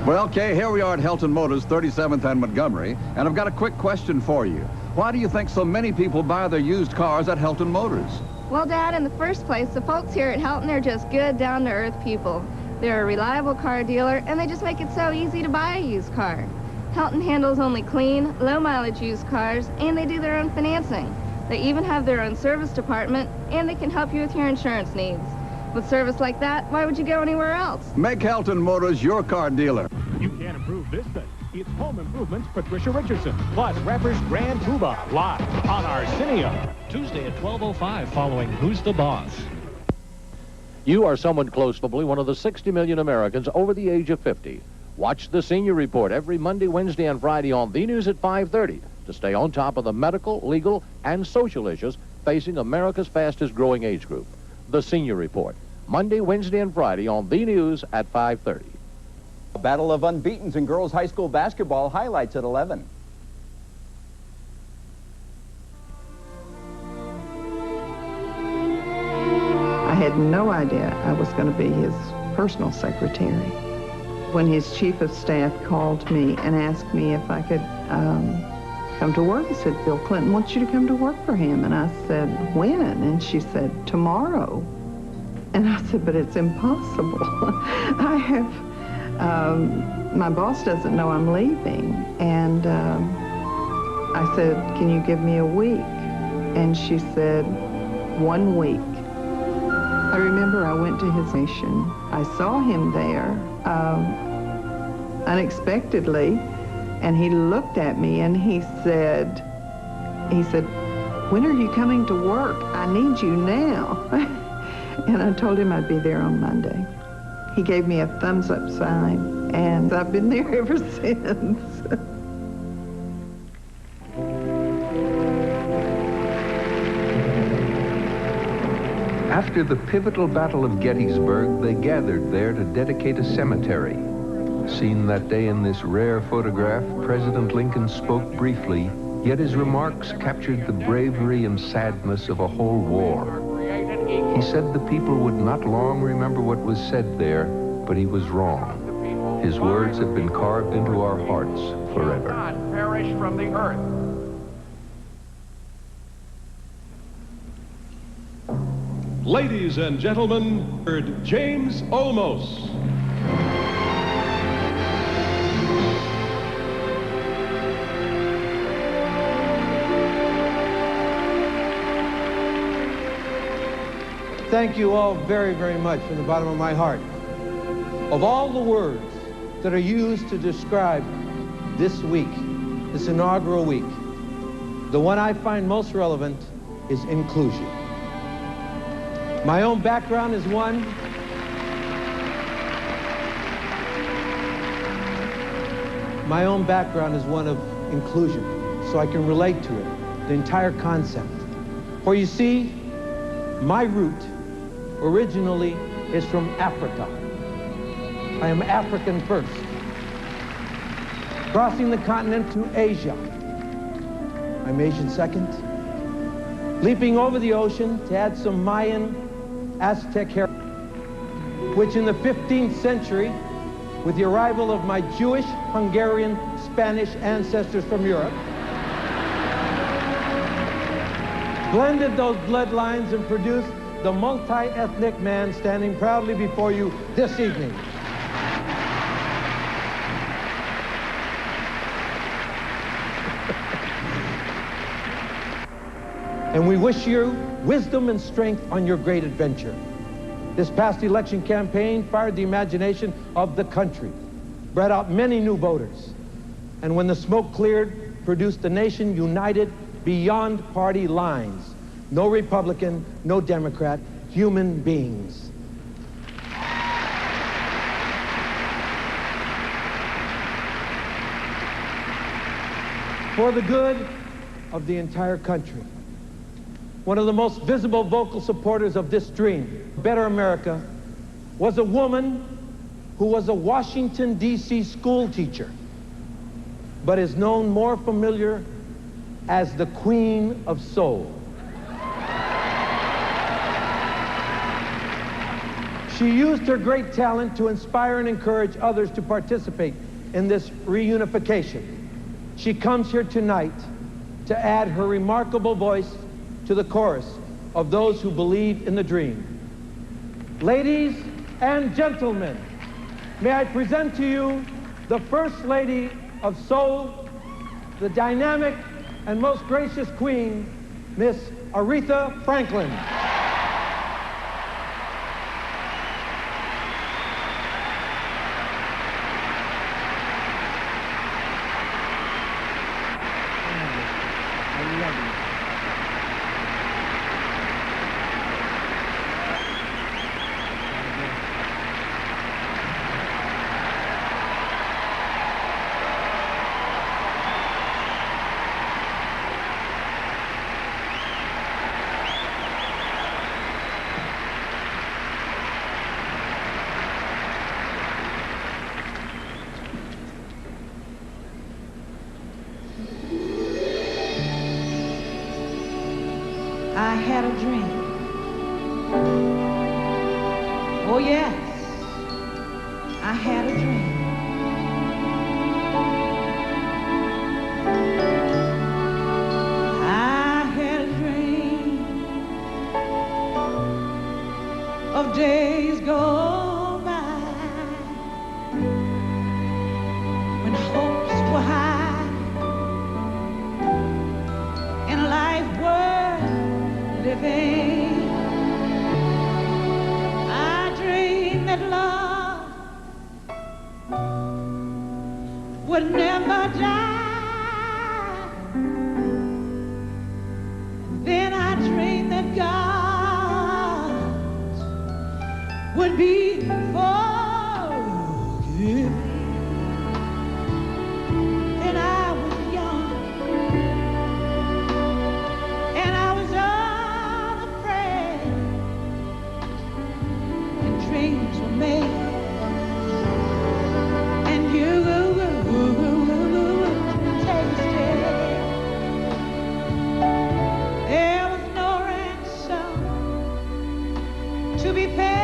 Well, Kay, here we are at Helton Motors, 37th and Montgomery, and I've got a quick question for you. Why do you think so many people buy their used cars at Helton Motors? Well, Dad, in the first place, the folks here at Helton are just good, down-to-earth people. They're a reliable car dealer, and they just make it so easy to buy a used car. Helton handles only clean, low-mileage used cars, and they do their own financing. They even have their own service department, and they can help you with your insurance needs. With service like that, why would you go anywhere else? Make Helton Motors your car dealer. You can't improve this thing. It's Home Improvement's Patricia Richardson, plus Rapper's Grand Poobah, live on Arsenio. Tuesday at 12:05 following Who's the Boss? You are someone close, probably one of the 60 million Americans over the age of 50. Watch the Senior Report every Monday, Wednesday, and Friday on the news at 5:30 to stay on top of the medical, legal, and social issues facing America's fastest growing age group. The Senior Report, Monday, Wednesday, and Friday on the news at 5:30. A battle of unbeatens in girls high school basketball, highlights at 11. I had no idea I was going to be his personal secretary. When his chief of staff called me and asked me if I could come to work, he said, Bill Clinton wants you to come to work for him. And I said, when? And she said, tomorrow. And I said, but it's impossible. I have, my boss doesn't know I'm leaving. And I said, can you give me a week? And she said, 1 week. I remember I went to his mission. I saw him there unexpectedly, and he looked at me and he said, when are you coming to work? I need you now. And I told him I'd be there on Monday. He gave me a thumbs up sign, and I've been there ever since. After the pivotal Battle of Gettysburg, they gathered there to dedicate a cemetery. Seen that day in this rare photograph, President Lincoln spoke briefly, yet his remarks captured the bravery and sadness of a whole war. He said the people would not long remember what was said there, but he was wrong. His words have been carved into our hearts forever. God perish from the earth. Ladies and gentlemen, James Olmos. Thank you all very, very much from the bottom of my heart. Of all the words that are used to describe this week, this inaugural week, the one I find most relevant is inclusion. My own background is one of inclusion, so I can relate to it, the entire concept. For you see, my root originally is from Africa. I am African first. Crossing the continent to Asia, I'm Asian second. Leaping over the ocean to add some Mayan, Aztec heritage, which in the 15th century, with the arrival of my Jewish, Hungarian, Spanish ancestors from Europe, blended those bloodlines and produced the multi-ethnic man standing proudly before you this evening. And we wish you wisdom and strength on your great adventure. This past election campaign fired the imagination of the country, brought out many new voters, and when the smoke cleared, produced a nation united beyond party lines. No Republican, no Democrat, human beings. For the good of the entire country. One of the most visible vocal supporters of this dream, Better America, was a woman who was a Washington, D.C. school teacher, but is known more familiar as the Queen of Soul. She used her great talent to inspire and encourage others to participate in this reunification. She comes here tonight to add her remarkable voice to the chorus of those who believe in the dream. Ladies and gentlemen, may I present to you the First Lady of Soul, the dynamic and most gracious Queen, Miss Aretha Franklin. I had a dream. Oh yes, I had a dream. I had a dream of days gone by when hopes were high and life worth living. I dreamed that love would never die. Then I dreamed that God would be forgiving. Then I was young and I was unafraid, and dreams were made. And you tasted. There was no ransom to be paid.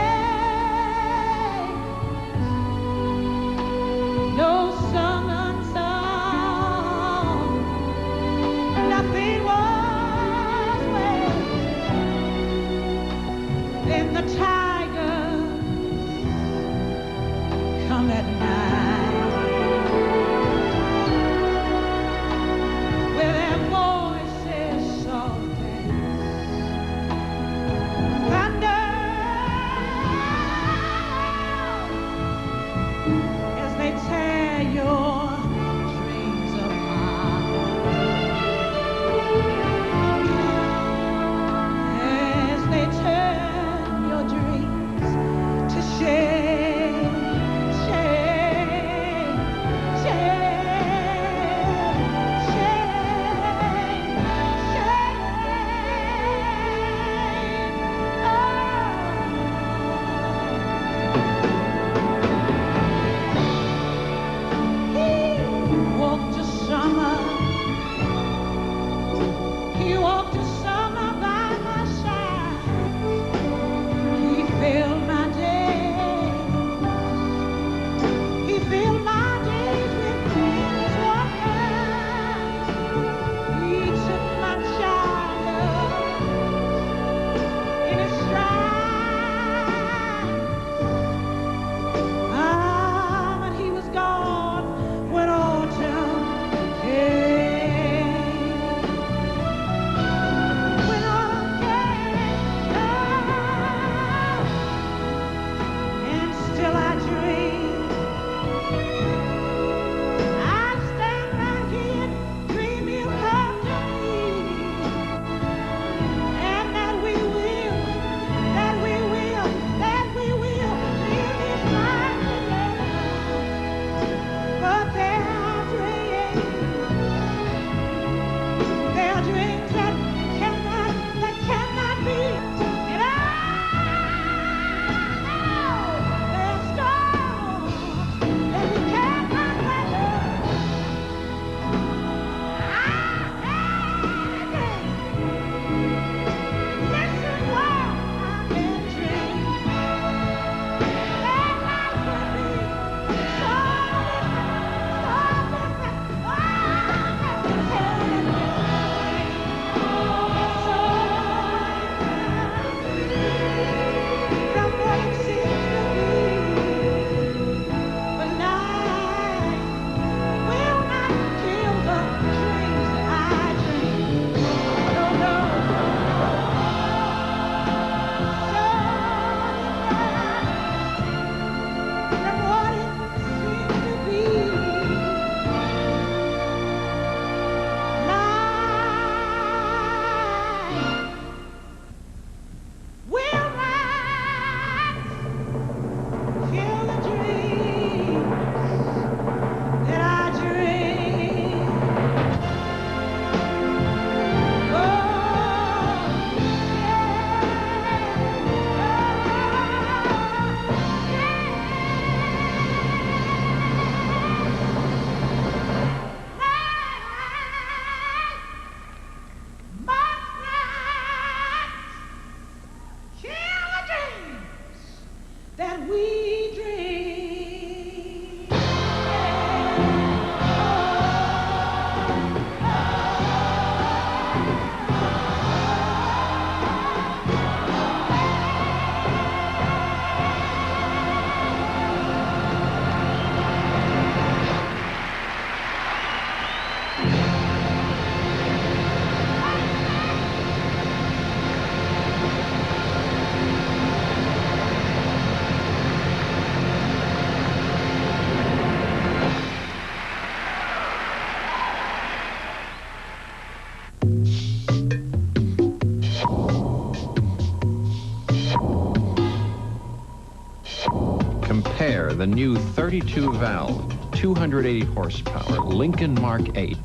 the new 32-valve, 280 horsepower Lincoln Mark 8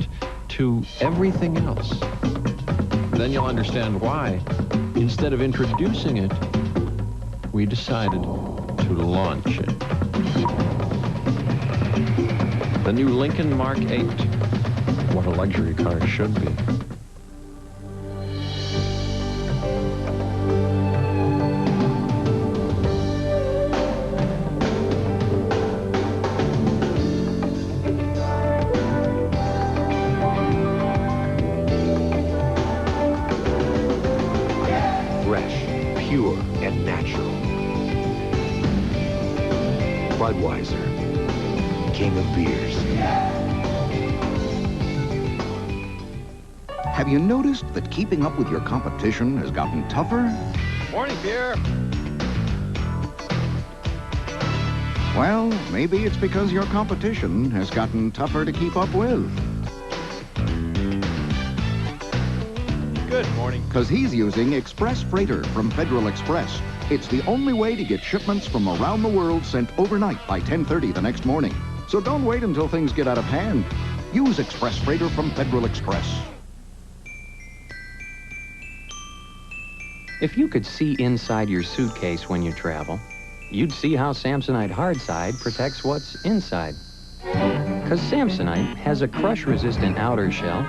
to everything else. Then you'll understand why, instead of introducing it, we decided to launch it. The new Lincoln Mark 8, what a luxury car should be. Fresh, pure, and natural. Budweiser, king of beers. Have you noticed that keeping up with your competition has gotten tougher? Morning, Pierre. Well, maybe it's because your competition has gotten tougher to keep up with. Good morning. Because he's using Express Freighter from Federal Express. It's the only way to get shipments from around the world sent overnight by 10:30 the next morning. So don't wait until things get out of hand. Use Express Freighter from Federal Express. If you could see inside your suitcase when you travel, you'd see how Samsonite Hardside protects what's inside. Because Samsonite has a crush-resistant outer shell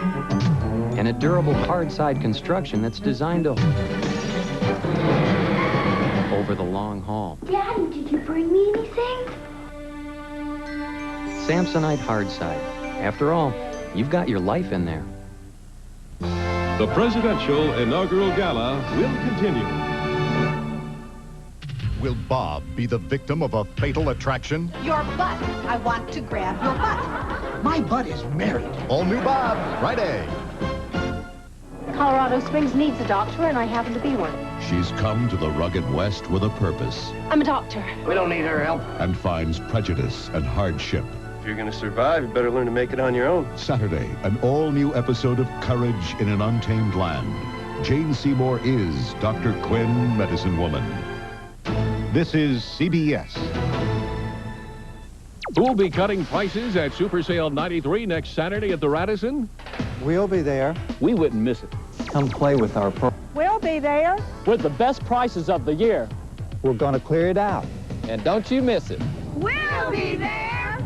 and a durable hardside construction that's designed to over the long haul. Daddy, did you bring me anything? Samsonite Hardside. After all, you've got your life in there. The presidential inaugural gala will continue. Will Bob be the victim of a fatal attraction? Your butt. I want to grab your butt. My butt is married. All new Bob, Friday. Colorado Springs needs a doctor, and I happen to be one. She's come to the rugged West with a purpose I'm a doctor. We don't need her help. and finds prejudice and hardship. If you're going to survive, you better learn to make it on your own. Saturday, an all-new episode of Courage in an Untamed Land. Jane Seymour is Dr. Quinn, Medicine Woman. This is CBS. Who'll be cutting prices at Super Sale 93 next Saturday at the Radisson? We'll be there. We wouldn't miss it. Come play with our pro. We'll be there. With the best prices of the year. We're going to clear it out. And don't you miss it. We'll be there.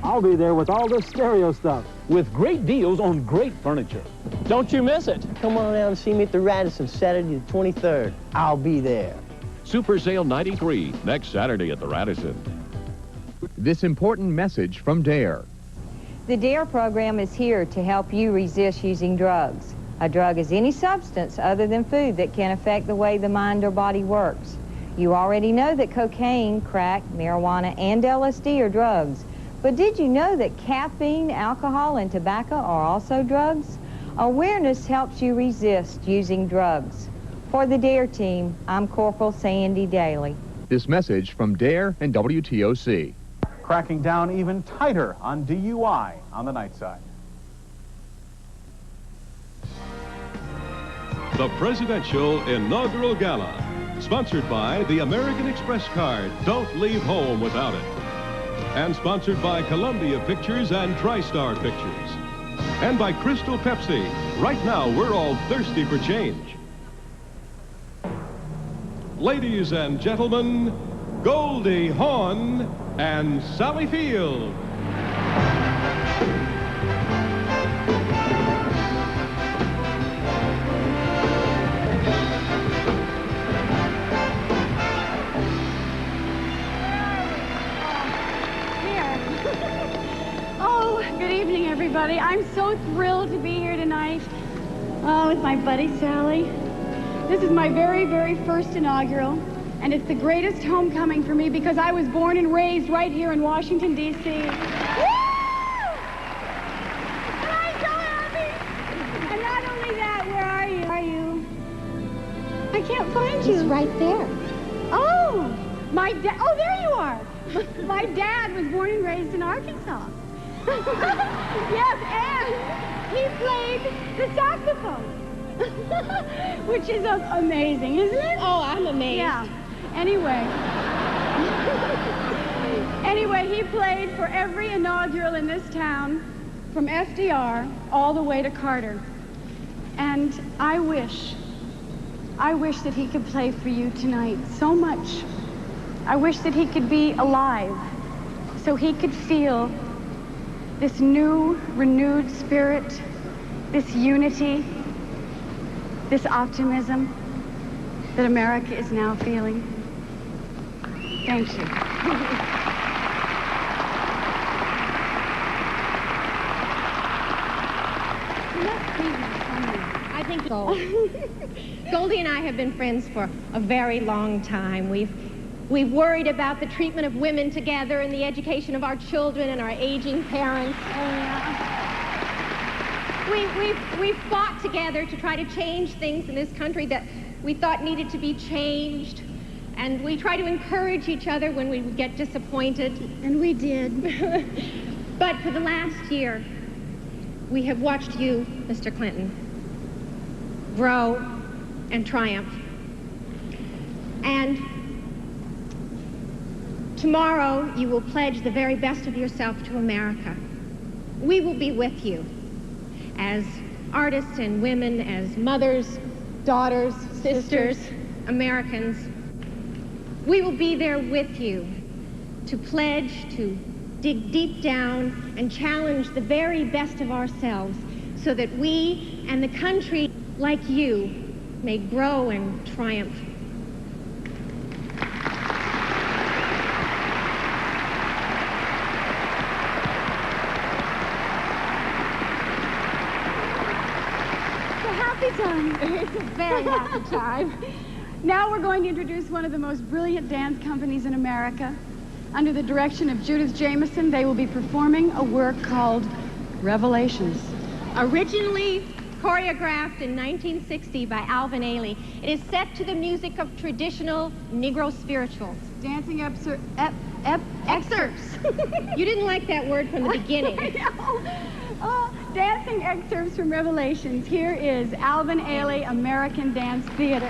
I'll be there with all the stereo stuff. With great deals on great furniture. Don't you miss it. Come on down and see me at the Radisson Saturday the 23rd. I'll be there. Super Sale 93 next Saturday at the Radisson. This important message from DARE. The DARE program is here to help you resist using drugs. A drug is any substance other than food that can affect the way the mind or body works. You already know that cocaine, crack, marijuana, and LSD are drugs. But did you know that caffeine, alcohol, and tobacco are also drugs? Awareness helps you resist using drugs. For the DARE team, I'm Corporal Sandy Daly. This message from DARE and WTOC. Cracking down even tighter on DUI on the night side. The presidential inaugural gala, sponsored by the American Express card. Don't leave home without it. And sponsored by Columbia Pictures and TriStar Pictures. And by Crystal Pepsi. Right now, we're all thirsty for change. Ladies and gentlemen, Goldie Hawn and Sally Field. Good evening, everybody. I'm so thrilled to be here tonight with my buddy Sally. This is my very, very first inaugural, and it's the greatest homecoming for me because I was born and raised right here in Washington, D.C. And I'm so happy! And not only that, where are you? Are you? I can't find you. He's right there. Oh, oh, there you are. My dad was born and raised in Arkansas. Yes, and he played the saxophone, which is amazing, isn't it? Oh, I'm amazed. Yeah. Anyway. Anyway, he played for every inaugural in this town, from FDR all the way to Carter. And I wish that he could play for you tonight so much. I wish that he could be alive so he could feel this new, renewed spirit, this unity, this optimism that America is now feeling. Thank you. I think Goldie and I have been friends for a very long time. We've worried about the treatment of women together and the education of our children and our aging parents. We've fought together to try to change things in this country that we thought needed to be changed. And we try to encourage each other when we would get disappointed. And we did. But for the last year, we have watched you, Mr. Clinton, grow and triumph. And tomorrow, you will pledge the very best of yourself to America. We will be with you as artists and women, as mothers, daughters, sisters, Americans. We will be there with you to pledge, to dig deep down and challenge the very best of ourselves so that we and the country, like you, may grow and triumph. Time. It's a very happy time. Now we're going to introduce one of the most brilliant dance companies in America. Under the direction of Judith Jamison, they will be performing a work called Revelations. Originally choreographed in 1960 by Alvin Ailey, it is set to the music of traditional Negro spirituals. Dancing excerpts. You didn't like that word from the beginning. Dancing excerpts from Revelations. Here is Alvin Ailey, American Dance Theater.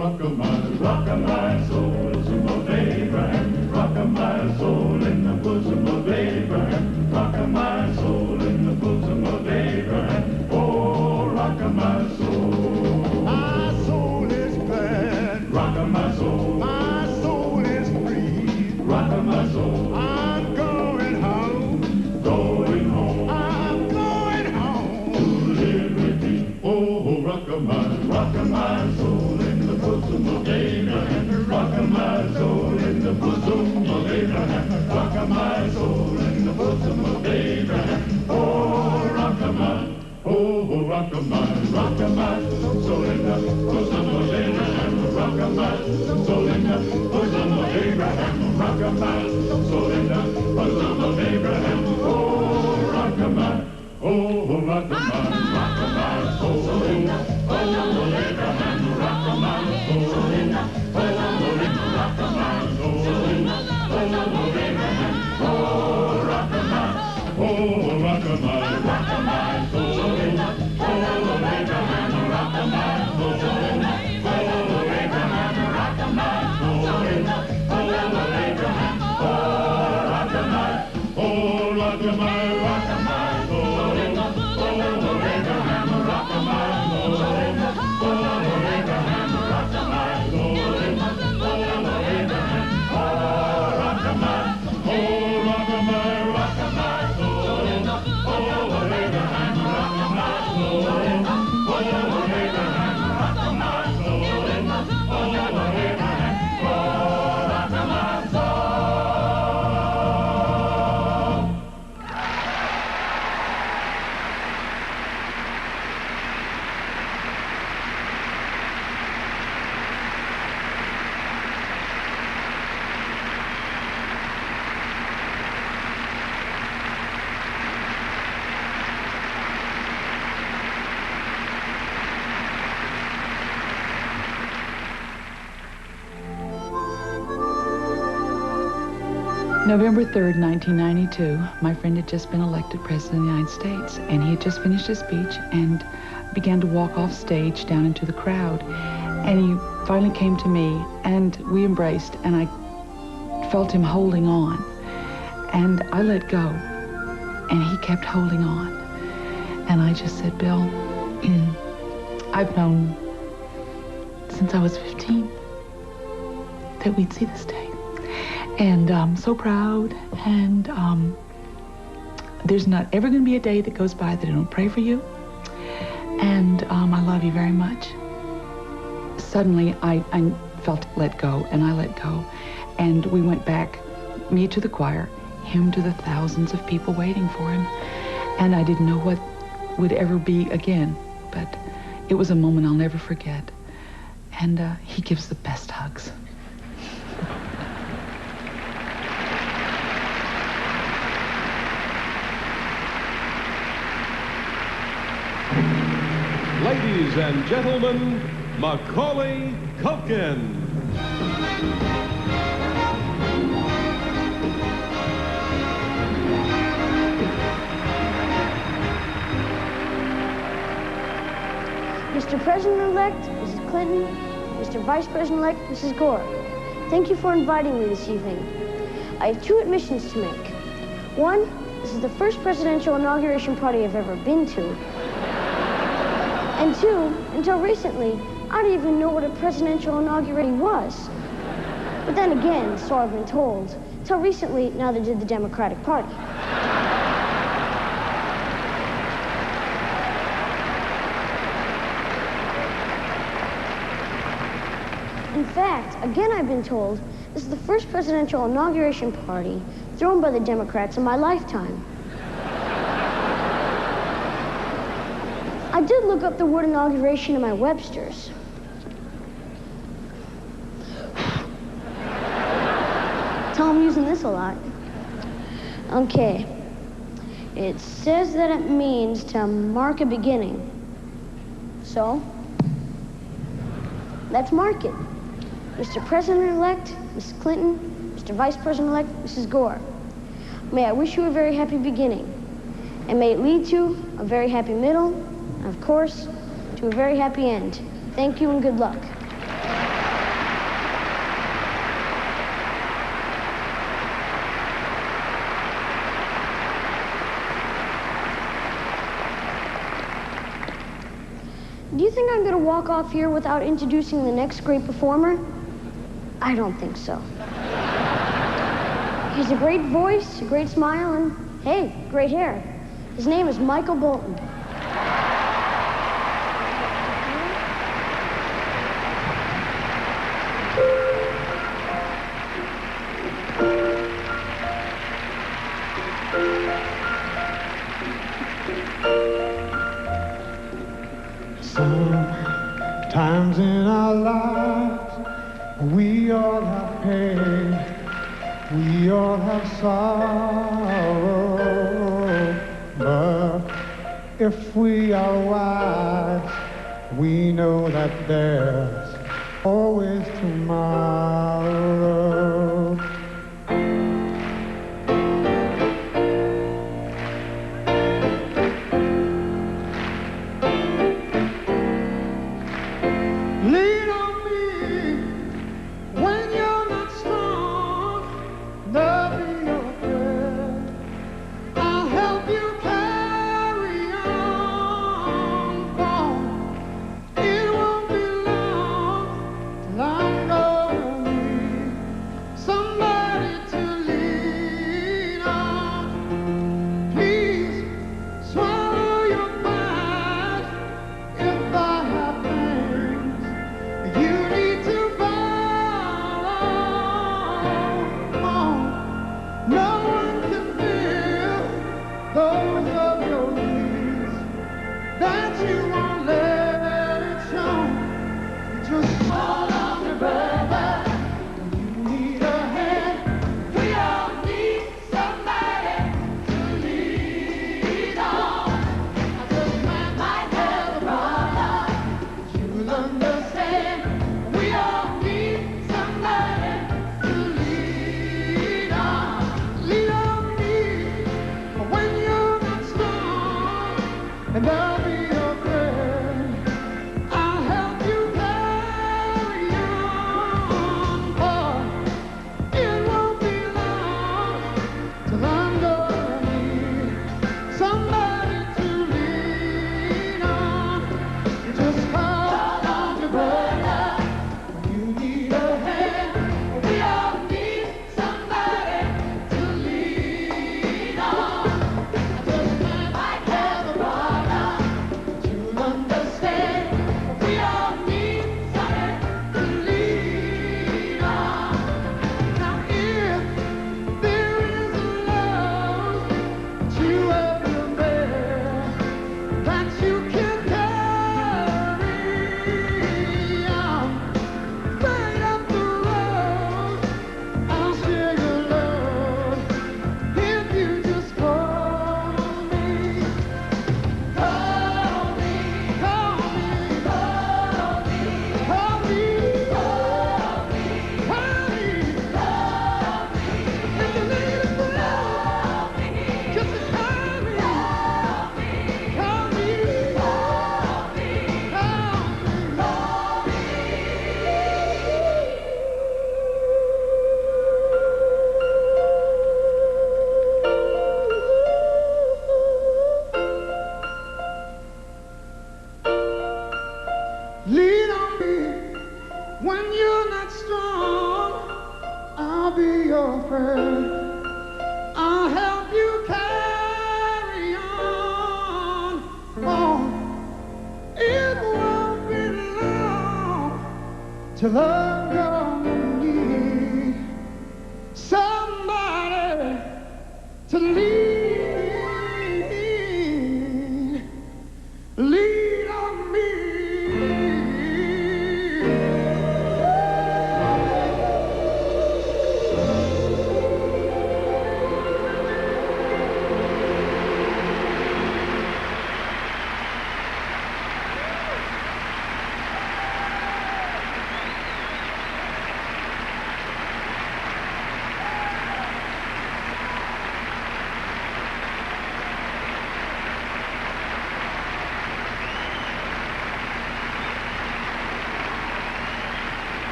Rock of my soul, Abraham. Rock my soul in the bosom of Abraham. Rock my soul in the bosom of Abraham. Rock my soul in the bosom of Abraham. Oh, rock my, oh, rock my soul in the bosom of Abraham. Rock my soul in the bosom of Abraham. Rock my soul in the bosom of Abraham. Oh, rock my, oh, rock my soul in the bosom of Abraham. Rock my soul in the bosom of Abraham. Rock my soul in the bosom of Abraham. Oh, rock my, oh, rock my soul in the bosom of Abraham. Rock my soul in the bosom of Abraham. Rock my soul in the bosom of Abraham. Oh, rock my, oh, rock my soul in the bosom of Abraham. Rock my soul in the bosom of Abraham. Rock my soul in the bosom of Abraham. Oh, rock my, oh, rock my soul in the bosom of Abraham. Rock my soul in the bosom of Abraham. Rock my soul in the bosom of Abraham. Oh, rock my soul. November 3rd, 1992, my friend had just been elected President of the United States, and he had just finished his speech and began to walk off stage down into the crowd. And he finally came to me, and we embraced, and I felt him holding on. And I let go, and he kept holding on. And I just said, Bill, I've known since I was 15 that we'd see this day. And I'm so proud, and there's not ever going to be a day that goes by that I don't pray for you, and I love you very much. Suddenly, I felt let go, and I let go, and we went back, me to the choir, him to the thousands of people waiting for him, and I didn't know what would ever be again, but it was a moment I'll never forget, and he gives the best hugs. Ladies and gentlemen, Macaulay Culkin. Mr. President-elect, Mrs. Clinton, Mr. Vice President-elect, Mrs. Gore, thank you for inviting me this evening. I have two admissions to make. One, this is the first presidential inauguration party I've ever been to. And two, until recently, I didn't even know what a presidential inauguration was. But then again, so I've been told, until recently, neither did the Democratic Party. In fact, again I've been told, this is the first presidential inauguration party thrown by the Democrats in my lifetime. I did look up the word inauguration in my Webster's. Tell I'm using this a lot. Okay. It says that it means to mark a beginning. So, let's mark it. Mr. President-elect, Mrs. Clinton, Mr. Vice President-elect, Mrs. Gore, may I wish you a very happy beginning, and may it lead to a very happy middle, and of course, to a very happy end. Thank you and good luck. Do you think I'm going to walk off here without introducing the next great performer? I don't think so. He has a great voice, a great smile, and, hey, great hair. His name is Michael Bolton. Times in our lives, we all have pain, we all have sorrow, but if we are wise, we know that there's always tomorrow. Lean on me when you're not strong. Love me your friend. I'll help you carry on. It won't be long till I'm gonna need somebody to lean on. Please swallow your pride if I have things you need to borrow. No one can fill those of your needs that you won't let it show. You just fall on me, brother. You need a hand. We all need somebody to lean on. I just might have a problem. You'll understand. We all need somebody to lean on. Lean on me when you're not strong, and I'll be your friend. I'll help you carry on. It won't be long till I'm gonna need somebody to lean on. You just call on your brother. You need a hand. We all need somebody to lean on. I just might have a problem, but you'll understand. We all need somebody to lean on. Now if there is a love that you ever bear, that you can carry on, right up the road, I'll share your love if you just call me. Call me, call me, call me, call me, call me, call me, call me. If you need a friend, just call me, call me, call me, call me, call me. Lean on me when you're not strong. I'll be your friend. I'll help you carry on. It won't be long till I'm gonna need somebody to lean on me.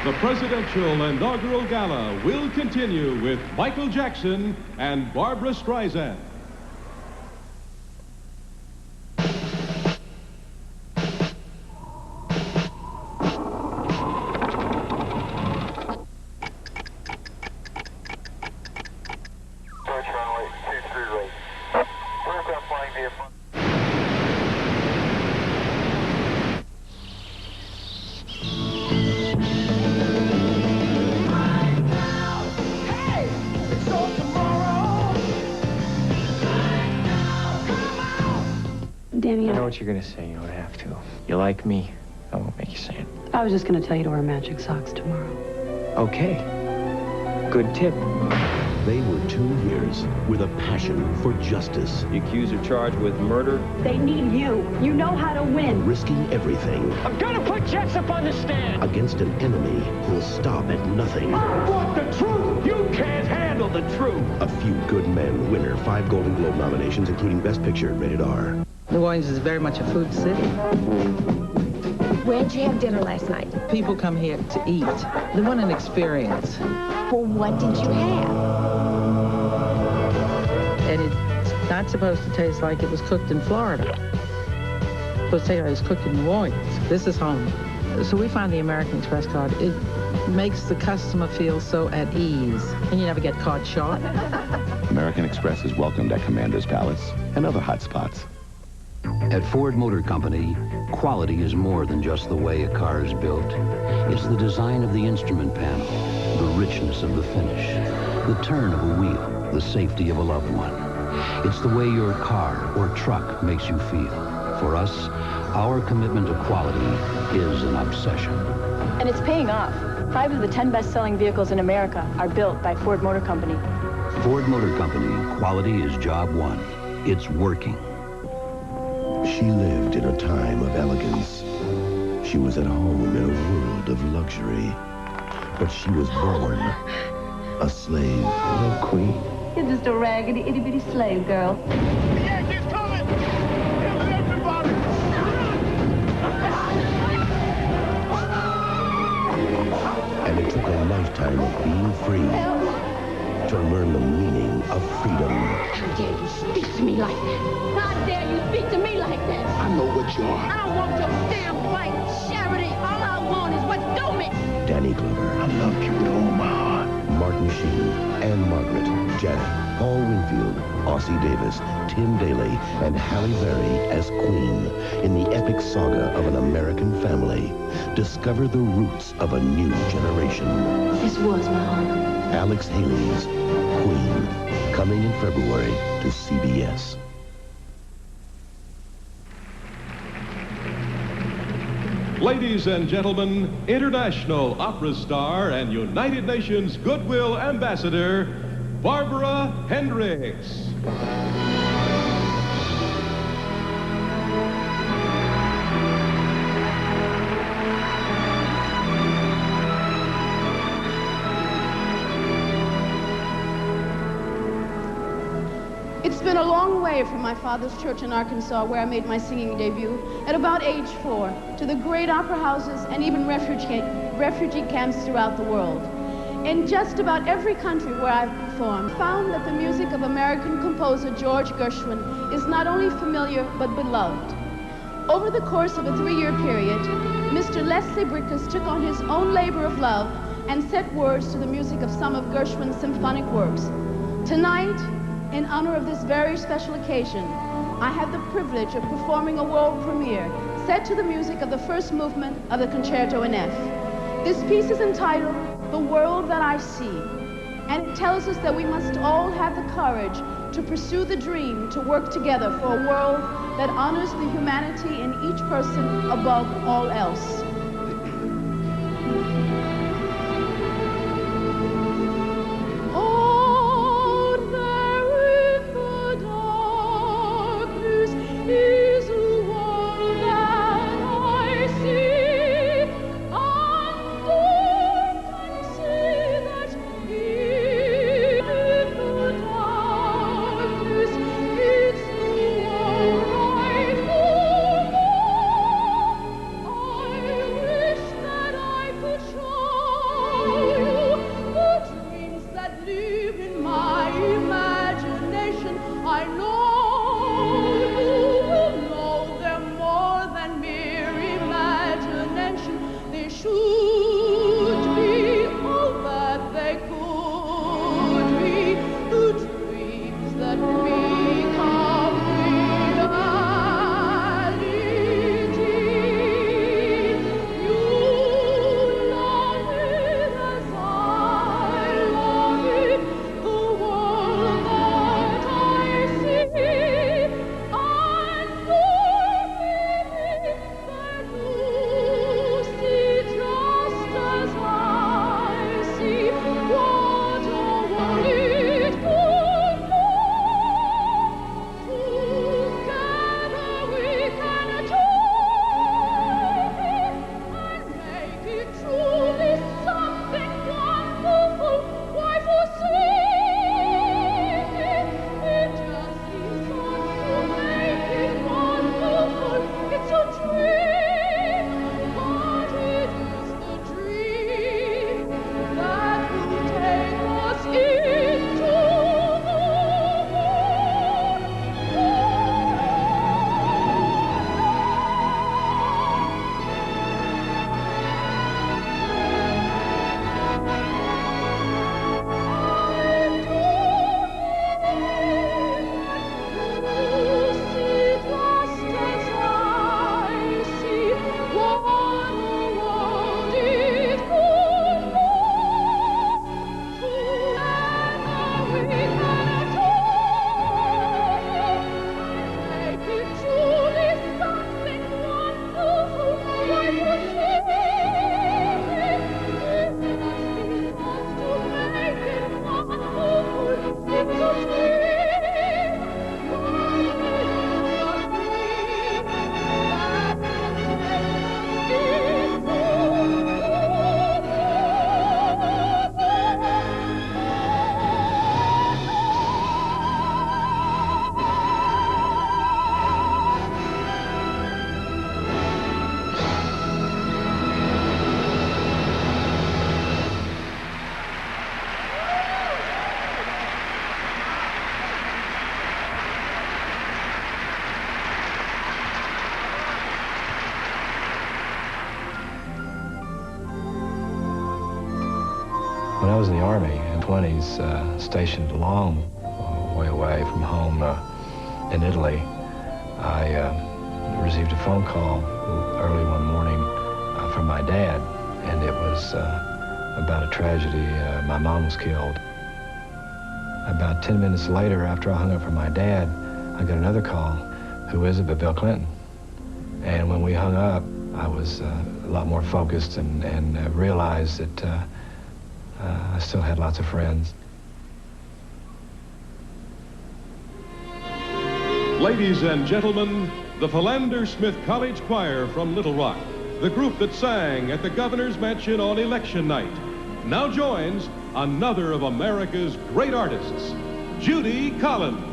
The presidential inaugural gala will continue with Michael Jackson and Barbra Streisand. So tomorrow Danny, I know what you're going to say. You don't have to. You like me. I won't make you say it. I was just going to tell you to wear magic socks tomorrow. Okay. Good tip. They were 2 years with a passion for justice. The accused are charged with murder. They need you. You know how to win. Risking everything. I'm gonna put Jessup on the stand. Against an enemy who'll stop at nothing. I want the truth. You can't handle the truth. A Few Good Men, winner, 5 Golden Globe nominations, including Best Picture, rated R. New Orleans is very much a food city. Where'd you have dinner last night? People come here to eat. They want an experience. Well, what did you have? And it's not supposed to taste like it was cooked in Florida. It's supposed to taste like it was cooked in New Orleans. This is home. So we find the American Express card, it makes the customer feel so at ease. And you never get caught short. American Express is welcomed at Commander's Palace and other hot spots. At Ford Motor Company, quality is more than just the way a car is built. It's the design of the instrument panel, the richness of the finish, the turn of a wheel, the safety of a loved one. It's the way your car or truck makes you feel. For us, our commitment to quality is an obsession. And it's paying off. 5 of the 10 best-selling vehicles in America are built by Ford Motor Company. Ford Motor Company, quality is job one. It's working. She lived in a time of elegance. She was at home in a world of luxury. But she was born a slave. A queen. You're just a raggedy, itty-bitty slave girl. The Yankees coming! Kill everybody! And it took a lifetime of being free to learn the meaning of freedom. How dare you speak to me like that? How dare you speak to me like that? I know what you are. I don't want your damn white charity. All I want is what's due me. Danny Glover. I love you with all my heart. Martin Sheen, Anne Margaret, Janet, Paul Winfield, Ossie Davis, Tim Daly, and Halle Berry as Queen in the epic saga of an American family. Discover the roots of a new generation. This was my home. Alex Haley's Queen, coming in February to CBS. Ladies and gentlemen, international opera star and United Nations Goodwill Ambassador, Barbara Hendricks. It's been a long way from my father's church in Arkansas, where I made my singing debut at about age 4, to the great opera houses and even refugee camps throughout the world. In just about every country where I've performed, I found that the music of American composer George Gershwin is not only familiar but beloved. Over the course of a 3-year period, Mr. Leslie Brickus took on his own labor of love and set words to the music of some of Gershwin's symphonic works. Tonight, in honor of this very special occasion, I have the privilege of performing a world premiere set to the music of the first movement of the Concerto in F. This piece is entitled The World That I See, and it tells us that we must all have the courage to pursue the dream to work together for a world that honors the humanity in each person above all else. the Army in the 20s, stationed a long way away from home in Italy. I received a phone call early one morning from my dad, and it was about a tragedy. My mom was killed. About 10 minutes later, after I hung up from my dad, I got another call. Who is it but Bill Clinton? And when we hung up, I was a lot more focused and realized that I still had lots of friends. Ladies and gentlemen, the Philander Smith College Choir from Little Rock, the group that sang at the governor's mansion on election night, now joins another of America's great artists, Judy Collins.